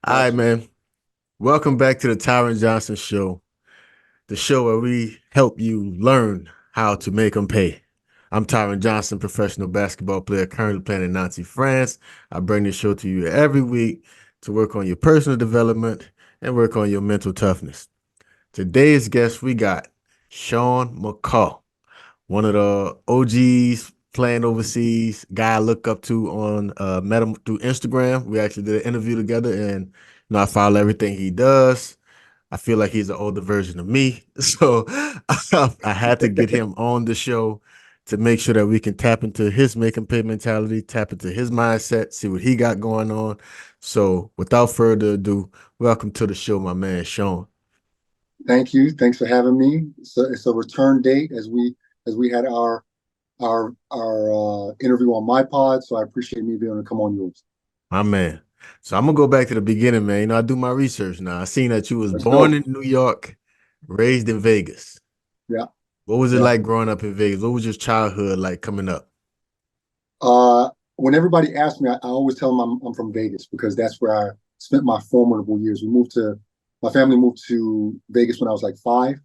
All right, Awesome. man. Welcome back to the Tyron Johnson Show, the show where we help you learn how to make them pay. I'm Tyron Johnson, professional basketball player currently playing in Nancy, France. I bring this show to you every week to work on your personal development and work on your mental toughness. Today's guest, we got Sean Mccaw, one of the OGs playing overseas, guy I look up to on met him through Instagram. We actually did an interview together and I follow everything he does. I feel like he's an older version of me. So I had to get him on the show to make sure that we can tap into his make and pay mentality, tap into his mindset, see what he got going on. So without further ado, welcome to the show, my man, Sean. Thank you. Thanks for having me. It's a return date as we had our interview on my pod. So I appreciate me being able to come on yours. My man. So I'm gonna go back to the beginning, man. I do my research now. I seen that you was Let's born go. in New York, raised in Vegas. Yeah, What was it yeah. like growing up in Vegas? What was your childhood like coming up? When everybody asks me, I always tell them I'm from Vegas because that's where I spent my formidable years. My family moved to Vegas when I was like 5,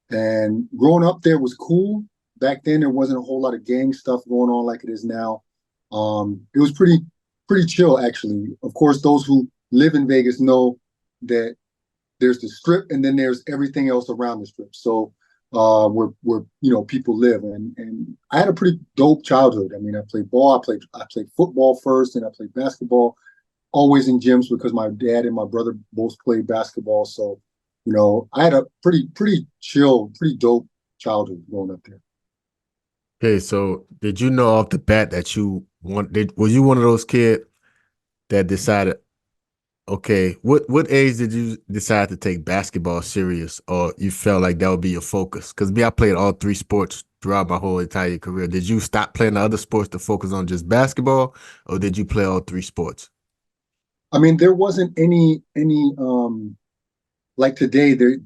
and growing up there was cool. Back then, there wasn't a whole lot of gang stuff going on like it is now. It was pretty chill actually. Of course, those who live in Vegas know that there's the strip and then there's everything else around the strip. So where people live, and I had a pretty dope childhood. I mean, I played ball, I played football first, and I played basketball. Always in gyms because my dad and my brother both played basketball. So I had a pretty chill, pretty dope childhood growing up there. Okay, so did you know off the bat that was you one of those kids that decided, okay, what age did you decide to take basketball serious or you felt like that would be your focus? Because me, I played all three sports throughout my whole entire career. Did you stop playing the other sports to focus on just basketball, or did you play all three sports? I mean, there wasn't any like today. There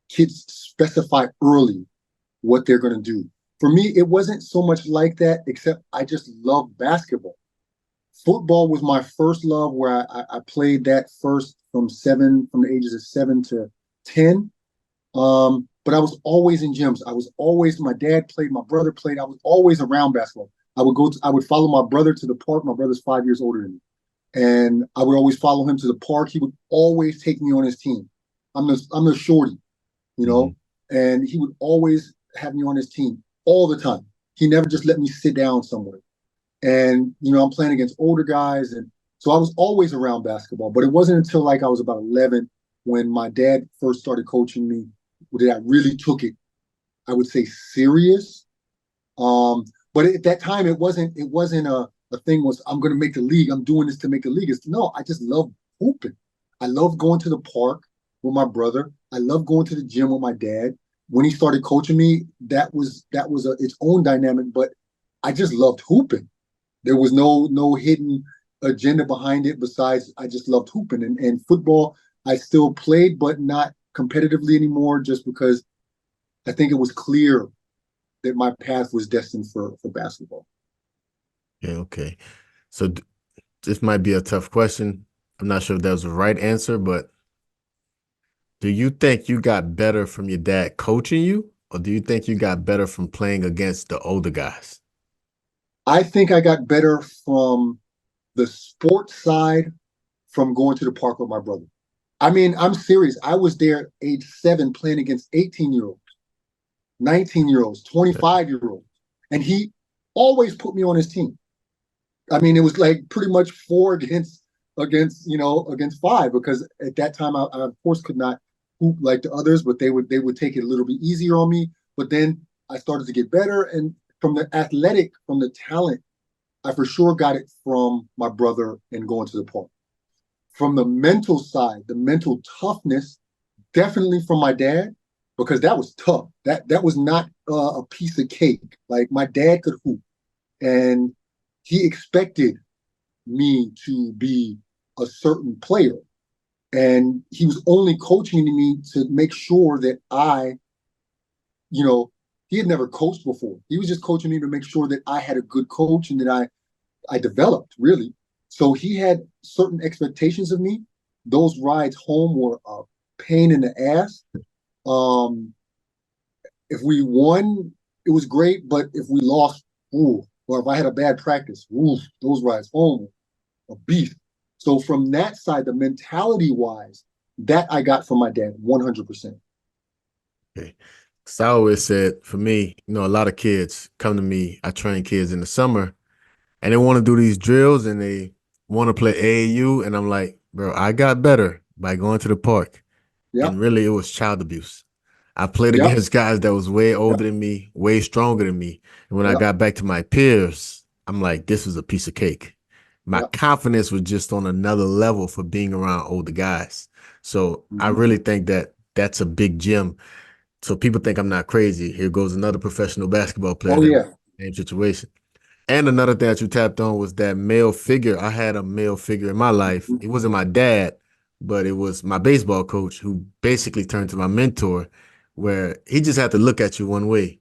kids specify early what they're going to do. For me, it wasn't so much like that, except I just love basketball. Football was my first love, where I played that first from the ages of 7 to 10. But I was always in gyms. My dad played, my brother played. I was always around basketball. I would follow my brother to the park. My brother's 5 years older than me. And I would always follow him to the park. He would always take me on his team. I'm the shorty, you Mm-hmm. know, and he would always have me on his team all the time. He never just let me sit down somewhere. And I'm playing against older guys, and so I was always around basketball. But it wasn't until like I was about 11 when my dad first started coaching me that I really took it, I would say, serious. But at that time, it wasn't a thing was I'm going to make the league. I'm doing this to make the league. No, I just love hooping. I love going to the park with my brother. I love going to the gym with my dad. When he started coaching me, that was its own dynamic. But I just loved hooping. There was no hidden agenda behind it besides I just loved hooping, and football. I still played, but not competitively anymore, just because I think it was clear that my path was destined for basketball. Yeah, okay. So this might be a tough question. I'm not sure if that was the right answer, but do you think you got better from your dad coaching you, or do you think you got better from playing against the older guys? I think I got better from the sports side from going to the park with my brother. I mean, I'm serious. I was there age 7 playing against 18-year-olds, 19-year-olds, Yeah. 25-year-olds. And he always put me on his team. I mean, it was like pretty much four against five, because at that time I of course could not hoop like the others, but they would take it a little bit easier on me. But then I started to get better, and from the talent, I for sure got it from my brother and going to the park. From the mental side, the mental toughness, definitely from my dad, because that was tough. That was not a piece of cake. Like, my dad could hoop, and he expected me to be a certain player. And he was only coaching me to make sure that you know, he had never coached before. He was just coaching me to make sure that I had a good coach and that I developed really. So he had certain expectations of me, those rides home were a pain in the ass. Um, if we won, it was great, but if we lost, ooh, or if I had a bad practice, ooh, those rides home were a beast. So from that side, the mentality wise, that I got from my dad, 100%. Okay. So I always said, for me, a lot of kids come to me. I train kids in the summer, and they want to do these drills, and they want to play AAU, and I'm like, bro, I got better by going to the park, and Yep, really, it was child abuse. I played yep, against guys that was way yep, older than me, way stronger than me, and when I yep, got back to my peers, I'm like, this was a piece of cake. My yep. confidence was just on another level for being around older guys. So I Mm-hmm. really think that that's a big gem. So people think I'm not crazy. Here goes another professional basketball player Oh that yeah. same situation. And another thing that you tapped on was that male figure. I had a male figure in my life. Mm-hmm. It wasn't my dad, but it was my baseball coach who basically turned to my mentor, where he just had to look at you one way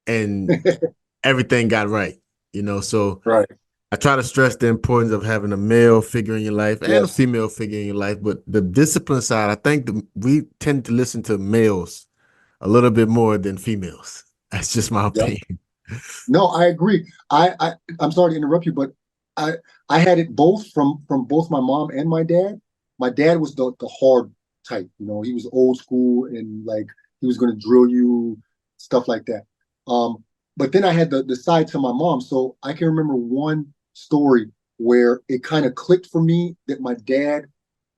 and everything got right. So Right. I try to stress the importance of having a male figure in your life and a Yes. female figure in your life. But the discipline side, I think we tend to listen to males a little bit more than females. That's just my Yep. opinion. No, I agree. I'm sorry to interrupt you, but I I had it both from both my mom and my dad. My dad was the hard type, he was old school and like he was gonna drill you, stuff like that. Um, but then I had the side to my mom. So I can remember one story where it kind of clicked for me that my dad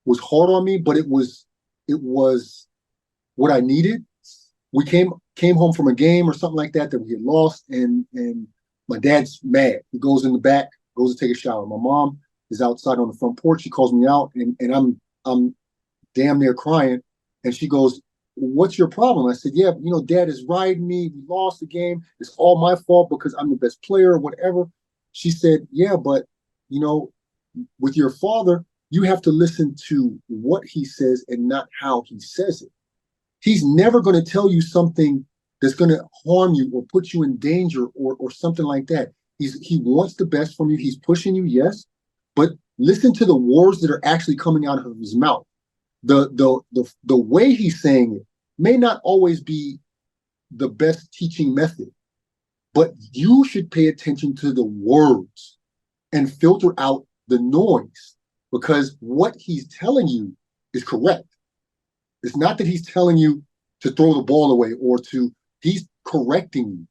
was hard on me, but it was what I needed. We came home from a game or something like that we had lost, and my dad's mad. He goes in the back, goes to take a shower. My mom is outside on the front porch. She calls me out, and I'm damn near crying, and she goes, "What's your problem?" I said, "Yeah, Dad is riding me. We lost the game. It's all my fault because I'm the best player or whatever." She said, "Yeah, but you know, with your father, you have to listen to what he says and not how he says it. He's never going to tell you something that's going to harm you or put you in danger or something like that. He wants the best from you. He's pushing you, yes, but listen to the words that are actually coming out of his mouth. The way he's saying it may not always be the best teaching method, but you should pay attention to the words and filter out the noise because what he's telling you is correct. It's not that he's telling you to throw the ball away he's correcting you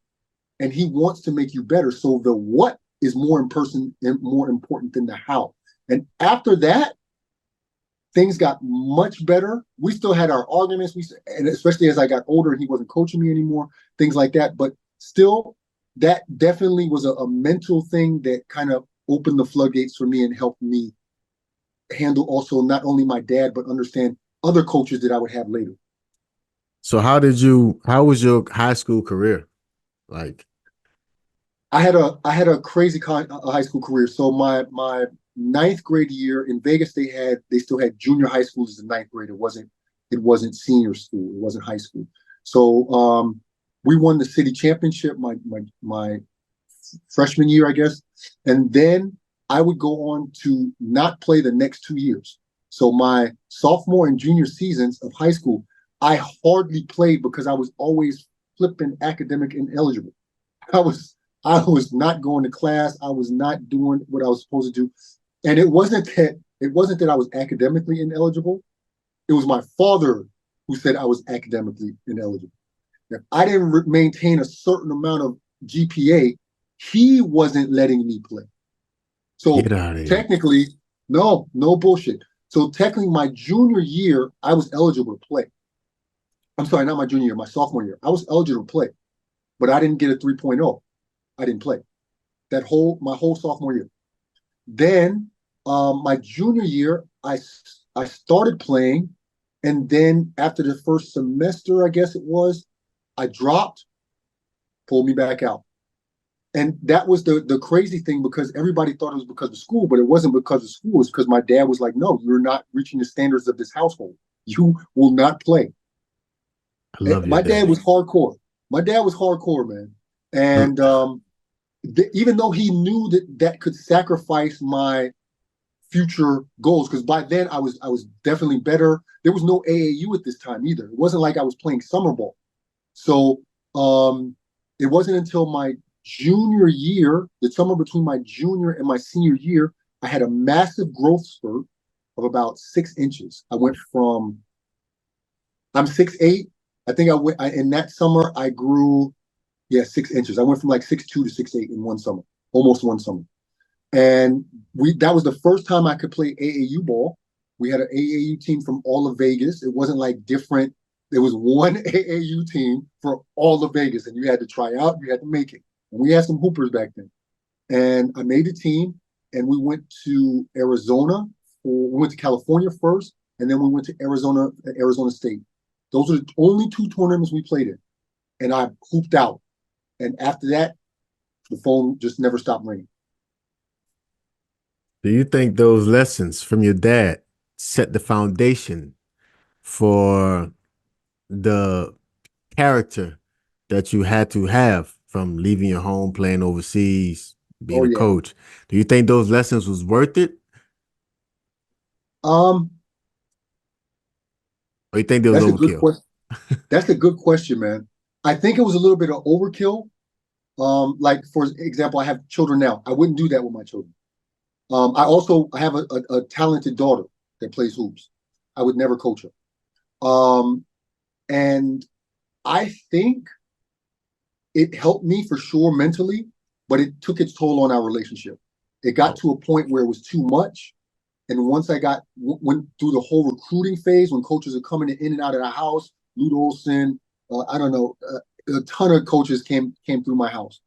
and he wants to make you better. So the what is more important than the how. And after that, things got much better. We still had our arguments, and especially as I got older and he wasn't coaching me anymore, things like that. But still, that definitely was a mental thing that kind of opened the floodgates for me and helped me handle also not only my dad, but understand other coaches that I would have later. So how was your high school career? Like, I had a crazy high school career. So my ninth grade year in Vegas, they still had junior high school as the ninth grade. It wasn't senior school. It wasn't high school. So we won the city championship my freshman year, I guess, and then I would go on to not play the next 2 years. So my sophomore and junior seasons of high school, I hardly played because I was always flipping academic ineligible. I was I was not going to class. I was not doing what I was supposed to do. And it wasn't that I was academically ineligible. It was my father who said I was academically ineligible. If I didn't maintain a certain amount of GPA, he wasn't letting me play. get So out of here. technically, no bullshit. So technically, my junior year, I was eligible to play. I'm sorry, not my junior year, my sophomore year. I was eligible to play, but I didn't get a 3.0. I didn't play my whole sophomore year. Then my junior year, I started playing, and then after the first semester, I guess it was, I dropped, pulled me back out. And that was the crazy thing because everybody thought it was because of school, but it wasn't because of school. It's because my dad was like, "No, you're not reaching the standards of this household. You will not play." I love your My dad dad. was hardcore. My dad was hardcore, man. And Uh, even though he knew that could sacrifice my future goals, because by then I was definitely better. There was no AAU at this time either. It wasn't like I was playing summer ball. So it wasn't until my junior year, the summer between my junior and my senior year, I had a massive growth spurt of about 6 inches. I went from I'm 6'8". I think in that summer I grew, yeah, 6 inches. I went from like 6'2" to 6'8" in one summer, almost one summer. And we that was the first time I could play AAU ball. We had an AAU team from all of Vegas. It wasn't like different. There was one AAU team for all of Vegas, and you had to try out, you had to make it. And we had some hoopers back then. And I made the team, and we went to Arizona. We went to California first, and then we went to Arizona State. Those are the only two tournaments we played in. And I hooped out. And after that, the phone just never stopped ringing. Do you think those lessons from your dad set the foundation for the character that you had to have from leaving your home, playing overseas, being Oh a yeah. coach? Do you think those lessons was worth it, Um, or you think they was that's a good overkill? question. That's a good question, man. I think it was a little bit of overkill. Like for example, I have children now. I wouldn't do that with my children. I have a talented daughter that plays hoops. I would never coach her. And I think it helped me for sure mentally, but it took its toll on our relationship. It got Oh, to a point where it was too much. And once went through the whole recruiting phase, when coaches are coming in and out of the house, Lute Olson, I don't know, a ton of coaches came through my house,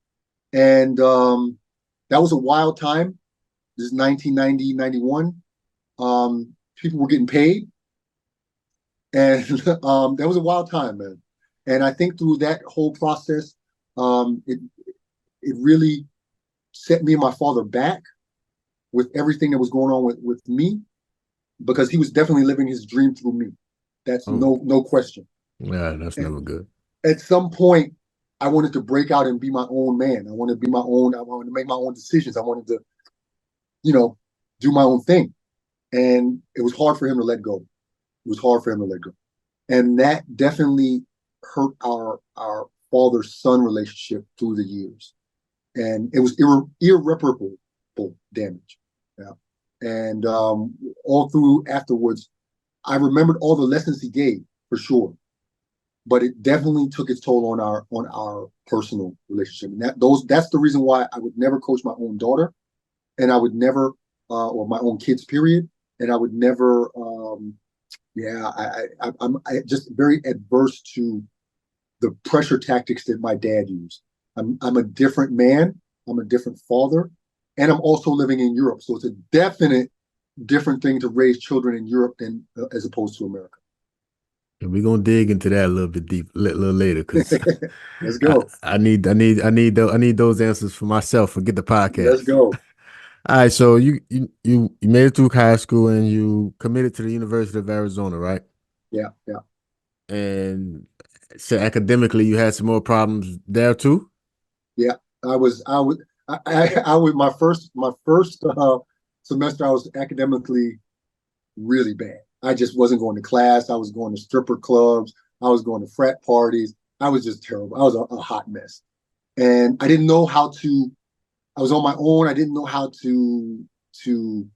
and that was a wild time. This is 1990, 91. People were getting paid, and that was a wild time, man. And I think through that whole process, it really set me and my father back with everything that was going on with me, because he was definitely living his dream through me. That's oh, no question. yeah, that's And never good. at some point, I wanted to break out and be my own man. I wanted to be my own. I wanted to make my own decisions. I wanted to, you know, do my own thing. And it was hard for him to let go. It was hard for him to let go. And that definitely hurt our father son relationship through the years. And it was irreparable damage. Yeah. And all through afterwards, I remembered all the lessons he gave for sure, but it definitely took its toll on our personal relationship. And that's the reason why I would never coach my own daughter, and I would never or my own kids, period. And I would never. Yeah, I'm just very adverse to the pressure tactics that my dad used. I'm a different man. I'm a different father, and I'm also living in Europe. So it's a definite different thing to raise children in Europe than as opposed to America. And we're gonna dig into that a little bit a little later because Let's go. I need those answers for myself. Forget the Let's podcast. go. All right, so you made it through high school and you committed to the University of Arizona, right? Yeah, yeah, And so academically, you had some more problems there too. yeah. I was my first semester. I was academically really bad. I just wasn't going to class. I was going to stripper clubs. I was going to frat parties. I was just terrible. I was a hot mess, and I didn't know how to. I was on my own. I didn't know how to do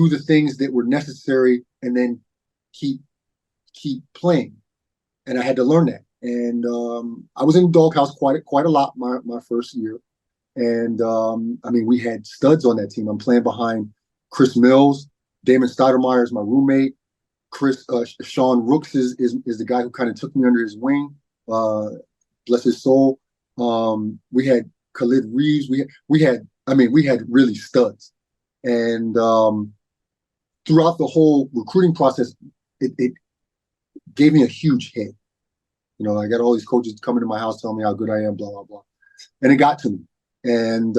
the things that were necessary, and then keep keep playing. And I had to learn that. And I was in the doghouse quite a lot my first year. And I mean, we had studs on that team. I'm playing behind Chris Mills, Damon Stoudemire is my roommate. Sean Rooks is the guy who kind of took me under his wing. Uh, bless his soul. We had Khalid Reeves. We had really studs. And throughout the whole recruiting process, it gave me a huge hit. You know, I got all these coaches coming to my house telling me how good I am, blah, blah, blah. And it got to me. And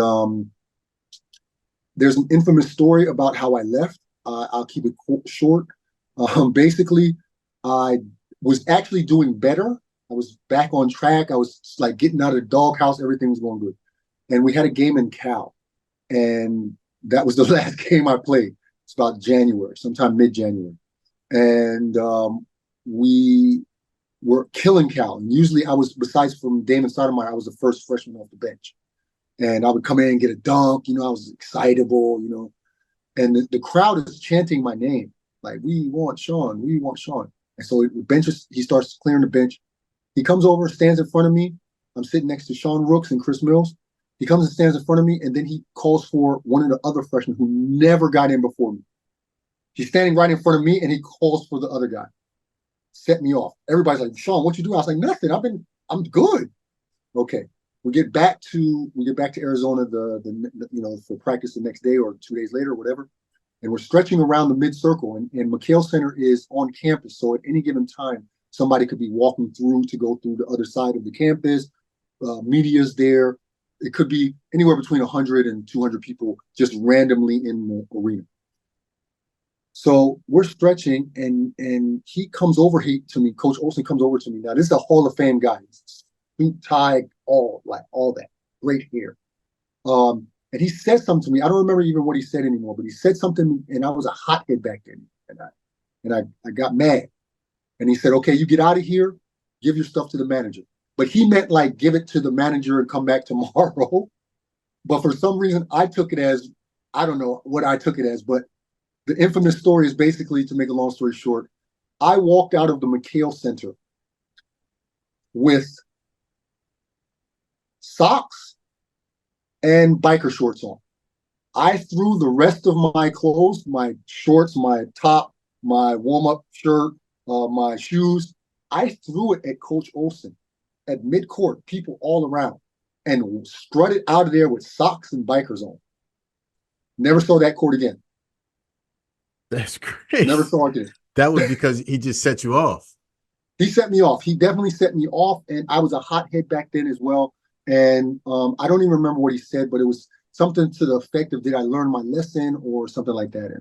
there's an infamous story about how I left. I'll keep it short. Basically, I was actually doing better. I was back on track. I was like getting out of the doghouse. Everything was going good. And we had a game in Cal. And that was the last game I played. It's about January, sometime mid-January. And we were killing Cal. And usually I was, besides from Damon Stoudemire, I was the first freshman off the bench. And I would come in and get a dunk. I was excitable, and the crowd is chanting my name. Like, we want Sean, we want Sean. And so the bench he starts clearing the bench. He comes over, stands in front of me. I'm sitting next to Sean Rooks and Chris Mills. He comes and stands in front of me, and then he calls for one of the other freshmen who never got in before me. He's standing right in front of me, and he calls for the other guy. Set me off. Everybody's like, Sean, what you doing? I was like, nothing. I'm good. Okay. We get back to Arizona for practice the next day or 2 days later or whatever. And we're stretching around the mid-circle, and Mccaw Center is on campus. So at any given time, somebody could be walking through to go through the other side of the campus. Media's there. It could be anywhere between 100 and 200 people just randomly in the arena. So we're stretching, and he comes over to me. Coach Olson comes over to me. Now, this is a Hall of Fame guy. Suit, tie, all that. Great hair. And he said something to me. I don't remember even what he said anymore, but he said something, and I was a hothead back then. And I got mad. And he said, okay, you get out of here, give your stuff to the manager. But he meant like give it to the manager and come back tomorrow. But for some reason, I took it as, I don't know what I took it as, but the infamous story is basically, to make a long story short, I walked out of the Mccaw Center with socks and biker shorts on. I threw the rest of my clothes, my shorts, my top, my warm-up shirt, my shoes, I threw it at Coach Olson at mid-court, people all around, and strutted out of there with socks and bikers on. Never saw that court again. That's great. Never saw it again. That was because he just set you off. He set me off. He definitely set me off, and I was a hothead back then as well. And I don't even remember what he said, but it was something to the effect of, did I learn my lesson or something like that.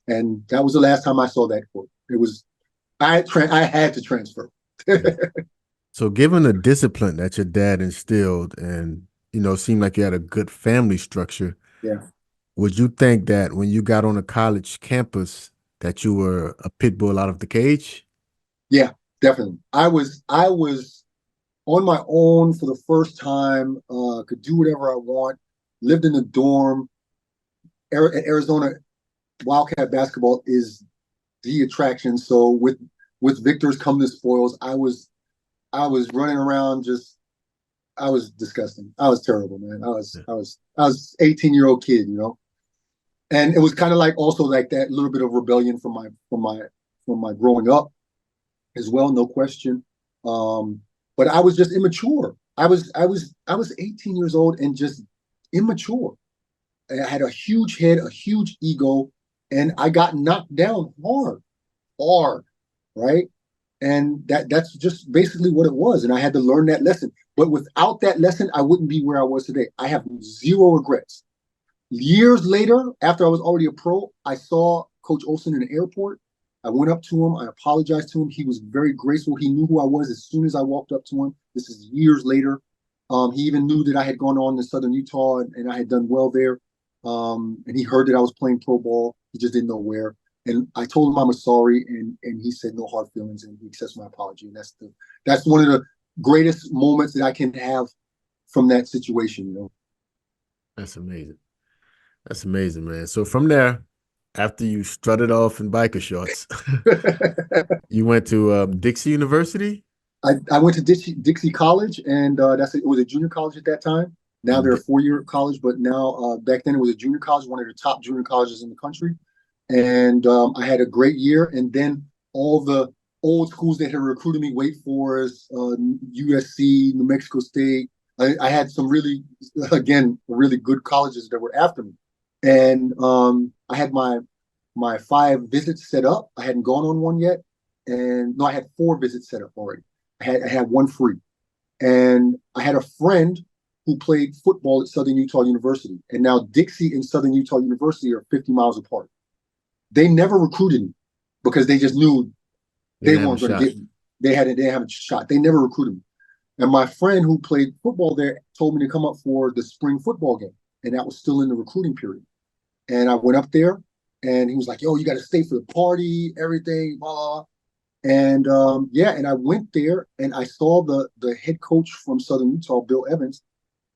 And that was the last time I saw that court. It was, I had to transfer. So given the discipline that your dad instilled and, seemed like you had a good family structure, yeah, would you think that when you got on a college campus that you were a pit bull out of the cage? Yeah, definitely. I was on my own for the first time, could do whatever I want, lived in a dorm. Arizona Wildcat basketball is the attraction. So with victors come the spoils. I was running around I was disgusting. I was terrible, man. I was 18-year-old kid, And it was kind of like also like that little bit of rebellion from my growing up as well, no question. But I was just immature. I was 18 years old and just immature. I had a huge head, a huge ego, and I got knocked down hard, right? And that's just basically what it was. And I had to learn that lesson. But without that lesson, I wouldn't be where I was today. I have zero regrets. Years later, after I was already a pro, I saw Coach Olson in the airport. I went up to him. I apologized to him. He was very graceful. He knew who I was as soon as I walked up to him. This is years later. He even knew that I had gone on to Southern Utah and I had done well there. And he heard that I was playing pro ball. He just didn't know where. And I told him I was sorry, and he said no hard feelings, and he accepts my apology. And that's one of the greatest moments that I can have from that situation. That's amazing. That's amazing, man. So from there, after you strutted off in biker shorts, you went to Dixie University? I went to Dixie College, and it was a junior college at that time. Now they're a 4-year college, but now back then it was a junior college, one of the top junior colleges in the country. And I had a great year. And then all the old schools that had recruited me, Wake Forest, USC, New Mexico State, I had some really good colleges that were after me. And I had my 5 visits set up. I hadn't gone on one yet. And no, I had 4 visits set up already. I had 1 free. And I had a friend who played football at Southern Utah University. And now Dixie and Southern Utah University are 50 miles apart. They never recruited me because they just knew they weren't going to get me. They didn't have a shot. They never recruited me. And my friend who played football there told me to come up for the spring football game. And that was still in the recruiting period. And I went up there And he was like, yo, you got to stay for the party, everything, blah, blah, blah. And yeah, and I went there and I saw the head coach from Southern Utah, Bill Evans,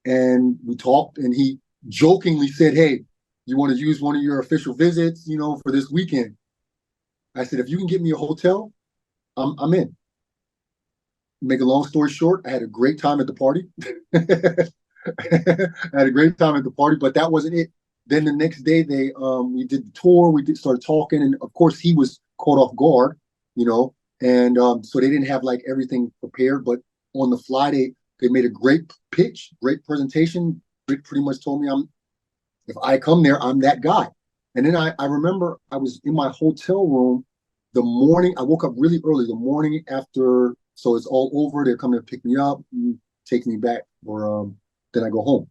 and we talked, and he jokingly said, hey, you want to use one of your official visits, for this weekend? I said, if you can get me a hotel, I'm in. Make a long story short, I had a great time at the party. I had a great time at the party, but that wasn't it. Then the next day, we did the tour. We started talking, and of course, he was caught off guard, and so they didn't have like everything prepared. But on the fly, they made a great pitch, great presentation. Rick pretty much told me, if I come there, I'm that guy. And then I remember I was in my hotel room the morning. I woke up really early the morning after, so it's all over. They're coming to pick me up, and take me back, or then I go home.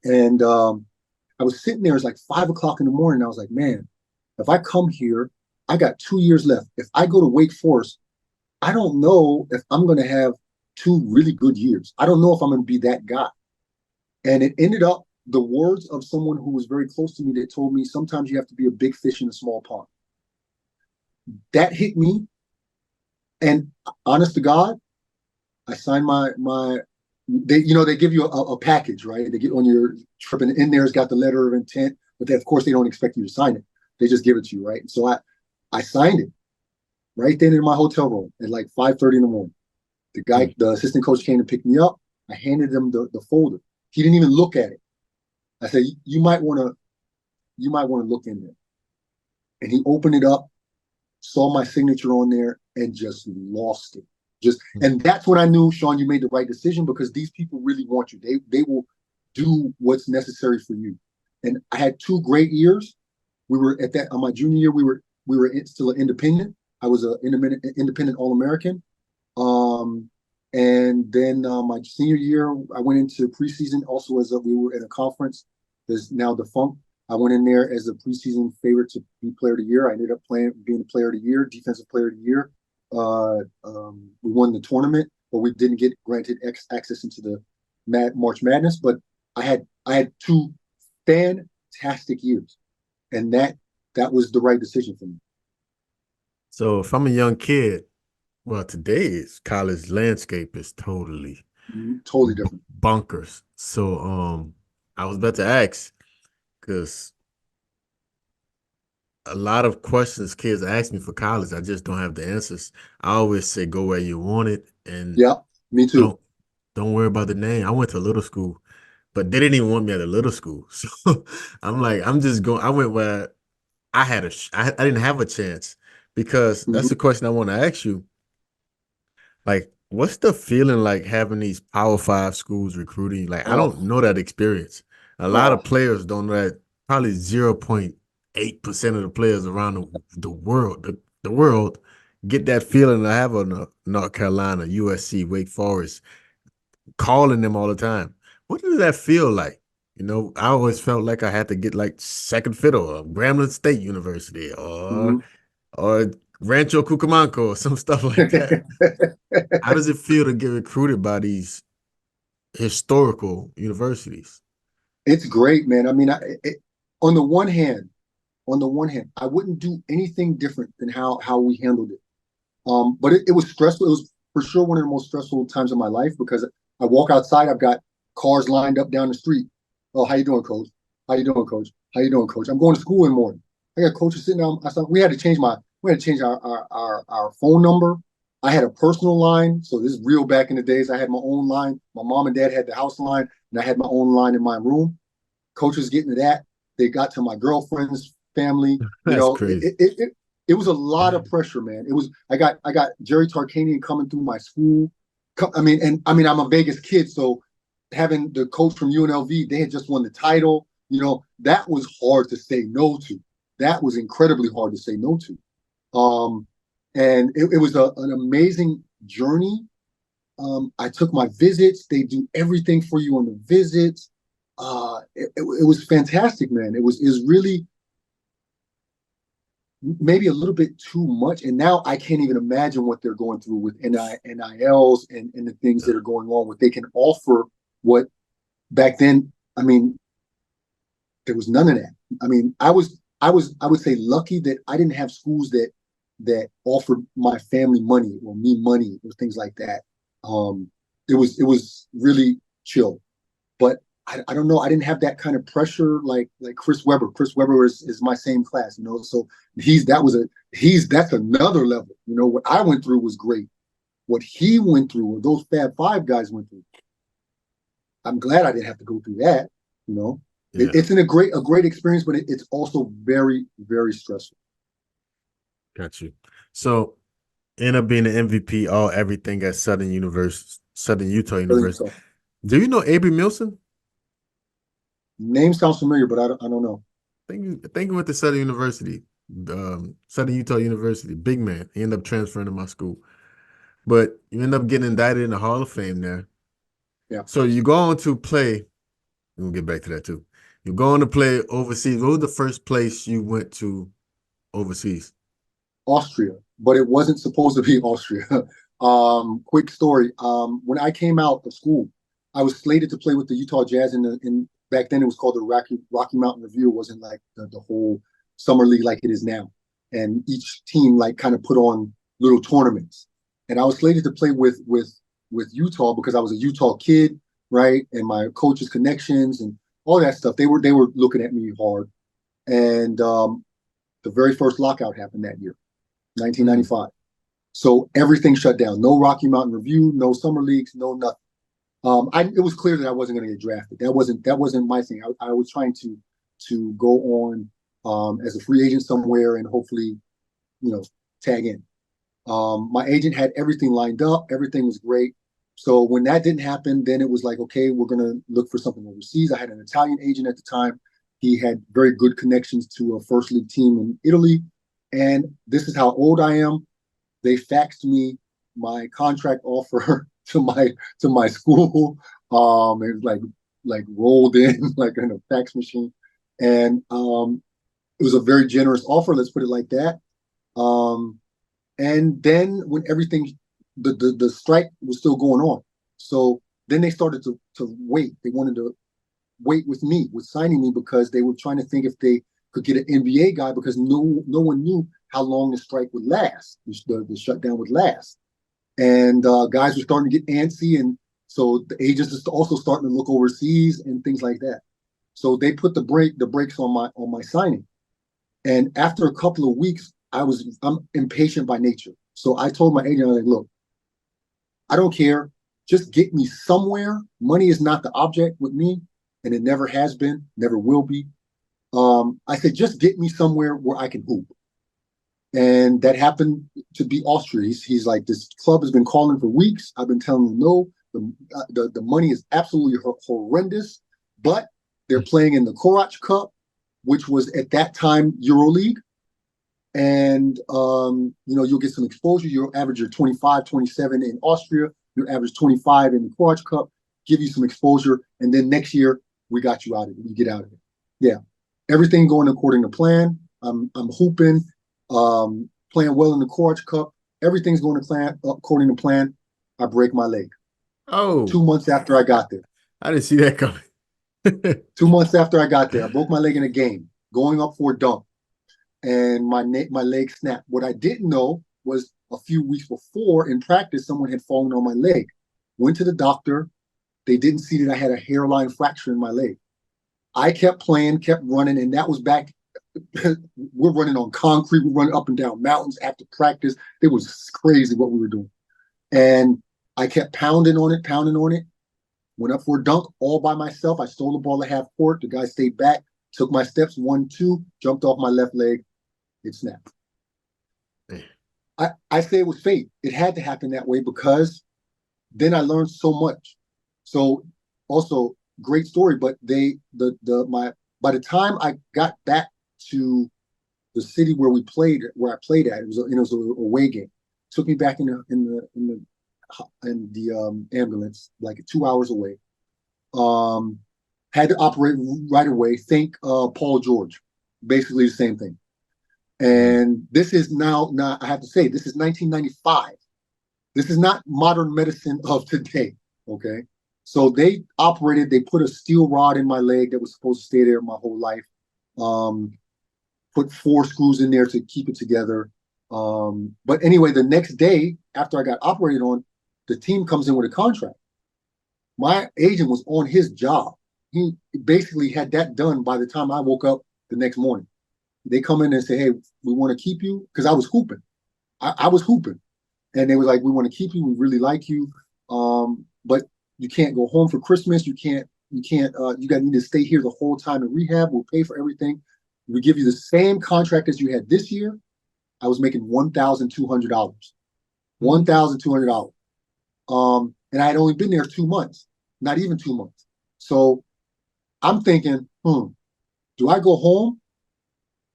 And I was sitting there. It's like 5 o'clock in the morning. I was like, man, if I come here, I got 2 years left. If I go to Wake Forest, I don't know if I'm going to have 2 really good years. I don't know if I'm going to be that guy. And it ended up the words of someone who was very close to me that told me sometimes you have to be a big fish in a small pond. That hit me. And honest to God, I signed they give you a package, right? They get on your trip, and in there's got the letter of intent, but of course they don't expect you to sign it. They just give it to you, right? So I signed it right then in my hotel room at like 5:30 in the morning. The assistant coach came to pick me up. I handed him the folder. He didn't even look at it. I said, you might want to look in there. And he opened it up, saw my signature on there, and just lost it. And that's when I knew, Sean, you made the right decision, because these people really want you. They will do what's necessary for you. And I had 2 great years. We were at that on my junior year. We were still an independent. I was an independent All-American. And then my senior year, I went into preseason also we were in a conference that's now defunct. I went in there as a preseason favorite to be player of the year. I ended up being the player of the year, defensive player of the year. We won the tournament, but we didn't get granted access into the March Madness. But I had 2 fantastic years, and that was the right decision for me. So if I'm a young kid, well, today's college landscape is totally Totally different. bonkers. So I was about to ask, because a lot of questions kids ask me for college, I just don't have the answers. I always say go where you want it, and Yeah, me too. don't worry about the name. I went to little school, but they didn't even want me at a little school. So I'm like, I'm just going. I went where I didn't have a chance, because that's the Mm-hmm. question I want to ask you. Like, what's the feeling like having these Power Five schools recruiting? Like, I don't Oh, know that experience. A lot oh, of players don't know that. Probably 0.8% of the players around the world get that feeling. I have a North Carolina, USC, Wake Forest calling them all the time. What does that feel like? I always felt like I had to get like second fiddle or Grambling State University mm-hmm. or Rancho Cucamonga or some stuff like that. How does it feel to get recruited by these historical universities? It's great, man. I mean, on the one hand, I wouldn't do anything different than how we handled it. But it was stressful. It was for sure one of the most stressful times of my life, because I walk outside, I've got cars lined up down the street. Oh, how you doing, coach? How you doing, coach? How you doing, coach? I'm going to school in the morning. I got coaches sitting down. We had to change our phone number. I had a personal line, so this is real back in the days. I had my own line. My mom and dad had the house line, and I had my own line in my room. Coaches getting to that. They got to my girlfriend's family. You That's know, crazy. it was a lot of pressure, man. It was I got Jerry Tarkanian coming through my school. I'm a Vegas kid, so having the coach from UNLV, they had just won the title. That was hard to say no to. That was incredibly hard to say no to. And it was an amazing journey. I took my visits. They do everything for you on the visits. It was fantastic, man. It was really maybe a little bit too much. And now I can't even imagine what they're going through with NILs and the things that are going on, what they can offer. What back then, I mean, there was none of that. I mean, I would say lucky that I didn't have schools that offered my family money or me money or things like that. Um, it was really chill, but I don't know. I didn't have that kind of pressure like Chris Webber. Chris Webber is my same class, you know. So that's another level. You know, what I went through was great. What he went through, what those Fab Five guys went through, I'm glad I didn't have to go through that. You know, Yeah, it's a great experience, but it's also very very stressful. got you. So end up being the MVP, all everything at Southern Utah Really University. tough. Do you know Avery Milson? Name sounds familiar, but I don't know. I think he went to Southern University, Southern Utah University. Big man. He ended up transferring to my school, but you end up getting indicted in the Hall of Fame there. Yeah, So you go on to play. We'll get back to that too. You go on to play overseas. What was the first place you went to overseas? Austria, but it wasn't supposed to be Austria. Quick story. When I came out of school, I was slated to play with the Utah Jazz in back then it was called the Rocky Mountain Review. It wasn't like the whole summer league like it is now. And each team like kind of put on little tournaments. And I was slated to play with Utah because I was a Utah kid, right? And my coach's connections and all that stuff. They were looking at me hard. And the very first lockout happened that year. Mm. 1995. So everything shut down. No Rocky Mountain Review, no summer leagues, no nothing. It was clear that I wasn't going to get drafted. That wasn't my thing. I was trying to go on as a free agent somewhere and hopefully, you know, tag in. My agent had everything lined up. Everything was great. So when that didn't happen, then it was like, okay, we're going to look for something overseas. I had an Italian agent at the time. He had very good connections to a first league team in Italy. And this is how old I am. They faxed me my contract offer to my school. It was like rolled in like in a fax machine, and it was a very generous offer. Let's put it like that. Um, and then when everything, the strike was still going on, so then they started to wait. They wanted to wait with signing me because they were trying to think if they could get an NBA guy because no one knew how long the strike would last, the shutdown would last, and guys were starting to get antsy, and so the agents are also starting to look overseas and things like that. So they put the brakes on my signing, and after a couple of weeks, I'm impatient by nature. So I told my agent, I was like, look, I don't care. Just get me somewhere. Money is not the object with me, and it never has been, never will be. I said, just get me somewhere where I can hoop. And that happened to be Austria. He's like, this club has been calling for weeks. I've been telling them no. The money is absolutely horrendous, but they're playing in the Korach Cup, which was at that time EuroLeague. And, you'll get some exposure. You'll average your 25, 27 in Austria. You'll average 25 in the Korach Cup, give you some exposure. And then next year, we got you out of it. You get out of it. Yeah. Everything going according to plan. I'm hooping, playing well in the Korach Cup. Everything's going to plan according to plan. I break my leg Oh, 2 months after I got there. I didn't see that coming. 2 months after I got there, I broke my leg in a game, going up for a dunk, and my leg snapped. What I didn't know was a few weeks before in practice, someone had fallen on my leg. Went to the doctor. They didn't see that I had a hairline fracture in my leg. I kept playing, kept running, and that was back. We're running on concrete. We're running up and down mountains after practice. It was crazy what we were doing. And I kept pounding on it, pounding on it. Went up for a dunk all by myself. I stole the ball at half court. The guy stayed back, took my steps, 1, 2, jumped off my left leg. It snapped. I say it was fate. It had to happen that way because then I learned so much. So also great story, but by the time I got back to the city where I played at, it was a away game. Took me back in the ambulance, like 2 hours away. Had to operate right away. Think Paul George, basically the same thing. And this is now, I have to say, this is 1995. This is not modern medicine of today. Okay. So they put a steel rod in my leg that was supposed to stay there my whole life. put 4 screws in there to keep it together. But anyway, the next day after I got operated on, the team comes in with a contract. My agent was on his job. He basically had that done by the time I woke up the next morning. They come in and say, "Hey, we want to keep you," because I was hooping. I was hooping, and they were like, "We want to keep you. We really like you, but you can't go home for Christmas. You can't. You can't. You got to need to stay here the whole time in rehab. We'll pay for everything. We give you the same contract as you had this year." I was making $1,200. $1,200. And I had only been there 2 months, not even 2 months. So I'm thinking, do I go home,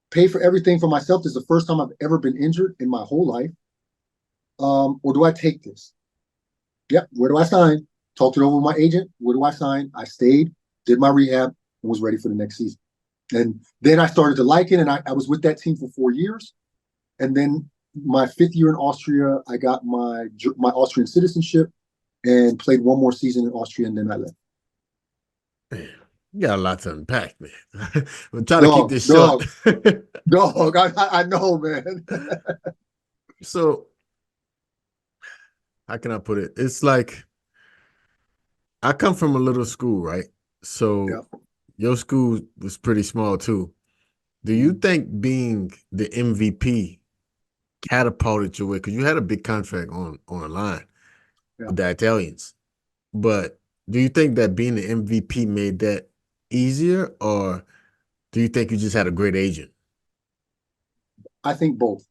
pay for everything for myself? This is the first time I've ever been injured in my whole life. Or do I take this? Yep. Where do I sign? Talked it over with my agent. Where do I sign? I stayed, did my rehab, and was ready for the next season. And then I started to like it, and I was with that team for 4 years. And then my 5th year in Austria, I got my Austrian citizenship and played one more season in Austria, and then I left. Man, you got a lot to unpack, man. We're trying to keep Dog, this short. dog, dog. I know, man. So, how can I put it? It's like I come from a little school, right? So, Yeah. your school was pretty small too. Do you think being the MVP catapulted your way? Because you had a big contract on the line Yeah. with the Italians. But do you think that being the MVP made that easier, or do you think you just had a great agent? I think both.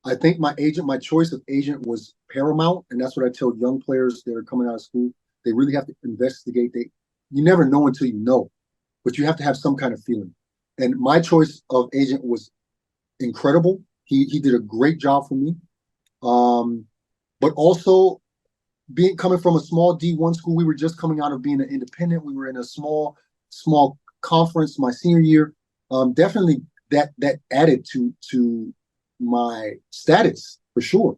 I think my choice of agent was paramount, and that's what I tell young players that are coming out of school. They really have to investigate. You never know until you know, but you have to have some kind of feeling. And my choice of agent was incredible. He did a great job for me. But also being coming from a small D1 school, we were just coming out of being an independent. We were in a small conference my senior year. Definitely that added to my status for sure.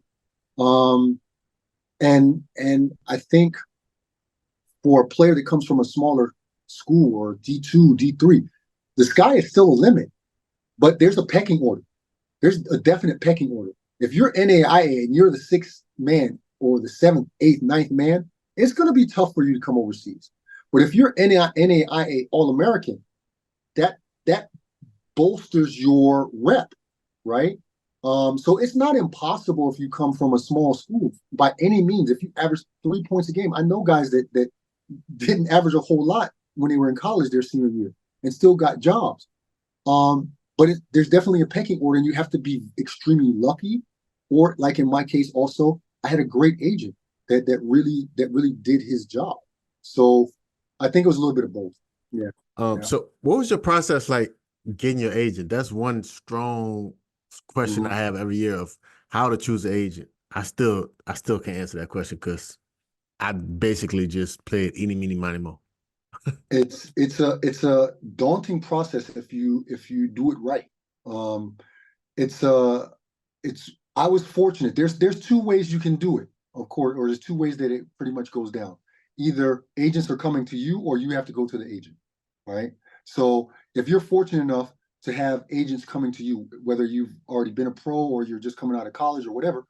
Um, and I think for a player that comes from a smaller school or D2, D3, the sky is still a limit, but there's a pecking order. There's a definite pecking order. If you're NAIA and you're the 6th man or the 7th, 8th, ninth man, it's going to be tough for you to come overseas. But if you're NAIA All-American, that bolsters your rep, right? So it's not impossible if you come from a small school by any means. If you average 3 points a game, I know guys that didn't average a whole lot when they were in college their senior year and still got jobs. But there's definitely a pecking order, and you have to be extremely lucky, or like in my case, also I had a great agent that really did his job. So I think it was a little bit of both. Yeah. Yeah. So what was your process like getting your agent? That's one strong question I Mhm. have every year of how to choose an agent. I still can't answer that question because I basically just played eeny, meeny, miny, mo. It's a daunting process if you do it right. Um, it's uh it's I was fortunate. There's 2 ways you can do it, of course, or there's 2 ways that it pretty much goes down. Either agents are coming to you or you have to go to the agent, right? So if you're fortunate enough to have agents coming to you, whether you've already been a pro or you're just coming out of college or whatever,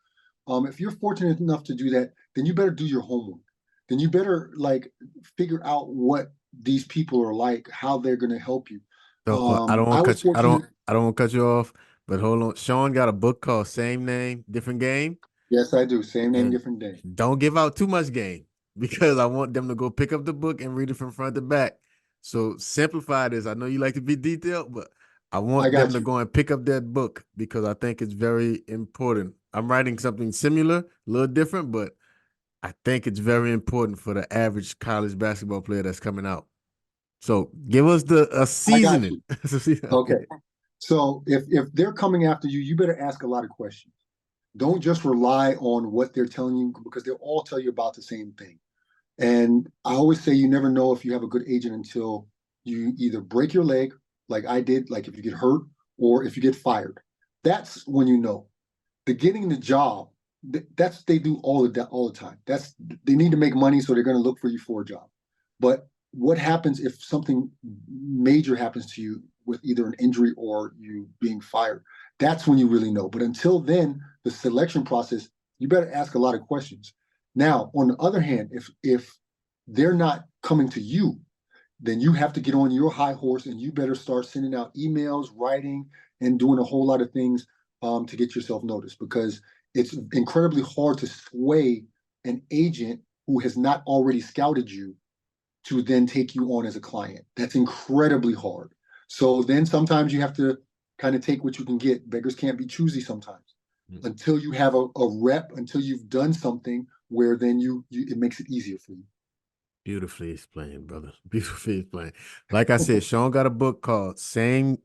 if you're fortunate enough to do that, then you better do your homework. Then you better like figure out what these people are like, how they're going to help you. So I don't I want to was cut you, fortunate. I don't want to cut you off, but hold on. Sean got a book called Same Name, Different Game. Yes, I do. Same name, And different day. don't give out too much game because I want them to go pick up the book and read it from front to back. So simplify this. I know you like to be detailed, but I I want them got to you. go and pick up that book because I think it's very important. I'm writing something similar, a little different, but I think it's very important for the average college basketball player that's coming out. So give us the a I got seasoning. you. Okay. Okay. So if they're coming after you, you better ask a lot of questions. Don't just rely on what they're telling you because they'll all tell you about the same thing. And I always say you never know if you have a good agent until you either break your leg, like I did, like if you get hurt, or if you get fired. That's when you know. The getting the job, that's what they do all the time. They need to make money, so they're going to look for you for a job. But what happens if something major happens to you? with either an injury or you being fired. That's when you really know. But until then, the selection process, you better ask a lot of questions. Now, on the other hand, if they're not coming to you, then you have to get on your high horse and you better start sending out emails, writing, and doing a whole lot of things to get yourself noticed, because it's incredibly hard to sway an agent who has not already scouted you to then take you on as a client. That's incredibly hard. So then sometimes you have to kind of take what you can get. Beggars can't be choosy sometimes Mm. until you have a rep, until you've done something where then you it makes it easier for you. Beautifully explained, brother. Beautifully explained. Like I said, Sean got a book called Same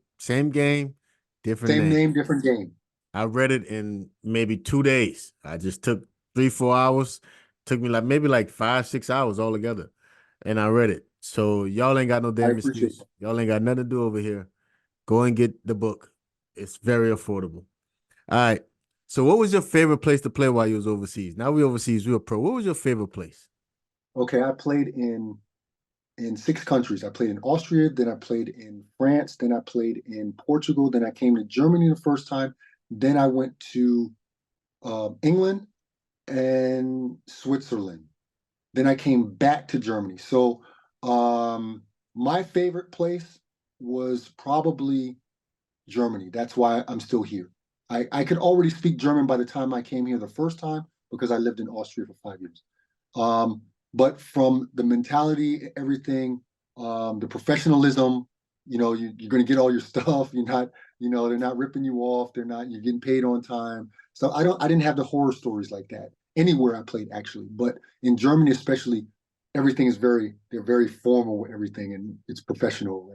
Game, Different Same Name. name, different game. I read it in maybe 2 days. I just took 3, 4 hours. Took me like maybe like 5, 6 hours altogether. And I read it. So y'all ain't got no I damn appreciate excuse. that. Y'all ain't got nothing to do over here. Go and get the book. It's very affordable. All right. So what was your favorite place to play while you was overseas? Now we overseas, we were pro. What was your favorite place? Okay, I played in 6 countries. I played in Austria, then I played in France, then I played in Portugal, then I came to Germany the first time, then I went to England and Switzerland. Then I came back to Germany. So um, my favorite place was probably Germany. That's why I'm still here. I could already speak German by the time I came here the first time because I lived in Austria for 5 years. Um, but from the mentality, everything, the professionalism, you're going to get all your stuff. You're not, they're not ripping you off. They're not, you're getting paid on time. So I didn't have the horror stories like that anywhere I played actually, but in Germany especially, everything is they're very formal with everything and it's professional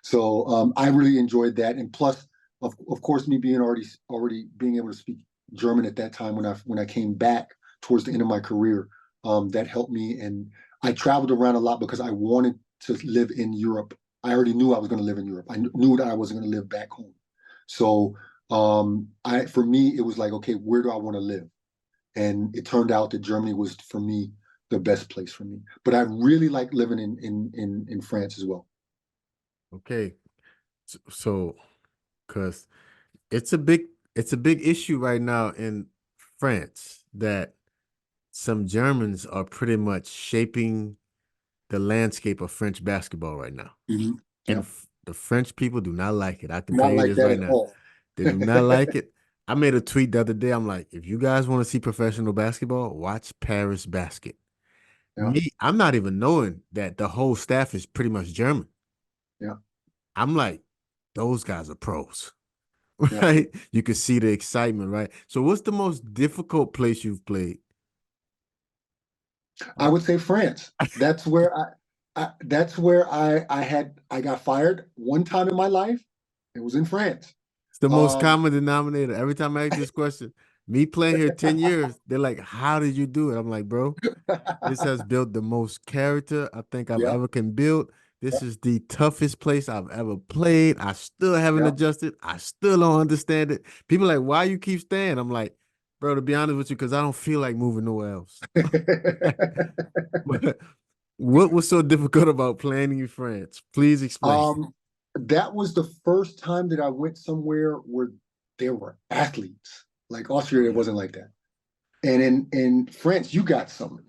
so I really enjoyed that. And plus, of course, me being already being able to speak German at that time when I came back towards the end of my career, that helped me. And I traveled around a lot because I wanted to live in Europe. I already knew I was going to live in Europe. I knew that I wasn't going to live back home. So for me, it was like, okay, where do I want to live? And it turned out that Germany was for me the best place for me. But I really like living in France as well. Okay. So, because it's a big issue right now in France that some Germans are pretty much shaping the landscape of French basketball right now. Mm-hmm. And Yeah, the French people do not like it. I can tell not you like this that right at now. all. They do not like it. I made a tweet the other day. I'm like, if you guys want to see professional basketball, watch Paris Basket. Yeah, Me, I'm not even knowing that the whole staff is pretty much German. yeah, I'm like, those guys are pros, yeah. right? You can see the excitement, right? So, what's the most difficult place you've played? I Oh, would say France. That's where I got fired one time in my life. It was in France. it's the most Um, common denominator. Every time I ask this question, me playing here 10 years, they're like, how did you do it? I'm like, bro, this has built the most character I think I've yeah, ever can build. yeah, This is the toughest place I've ever played. I still haven't yeah. adjusted. I still don't understand it. People are like, why you keep staying? I'm like, bro, to be honest with you, because I don't feel like moving nowhere else. But what was so difficult about playing in France? Please explain. um, that was the first time that I went somewhere where there were athletes. Like Oh Austria, it yeah. wasn't like that. And in France, you got some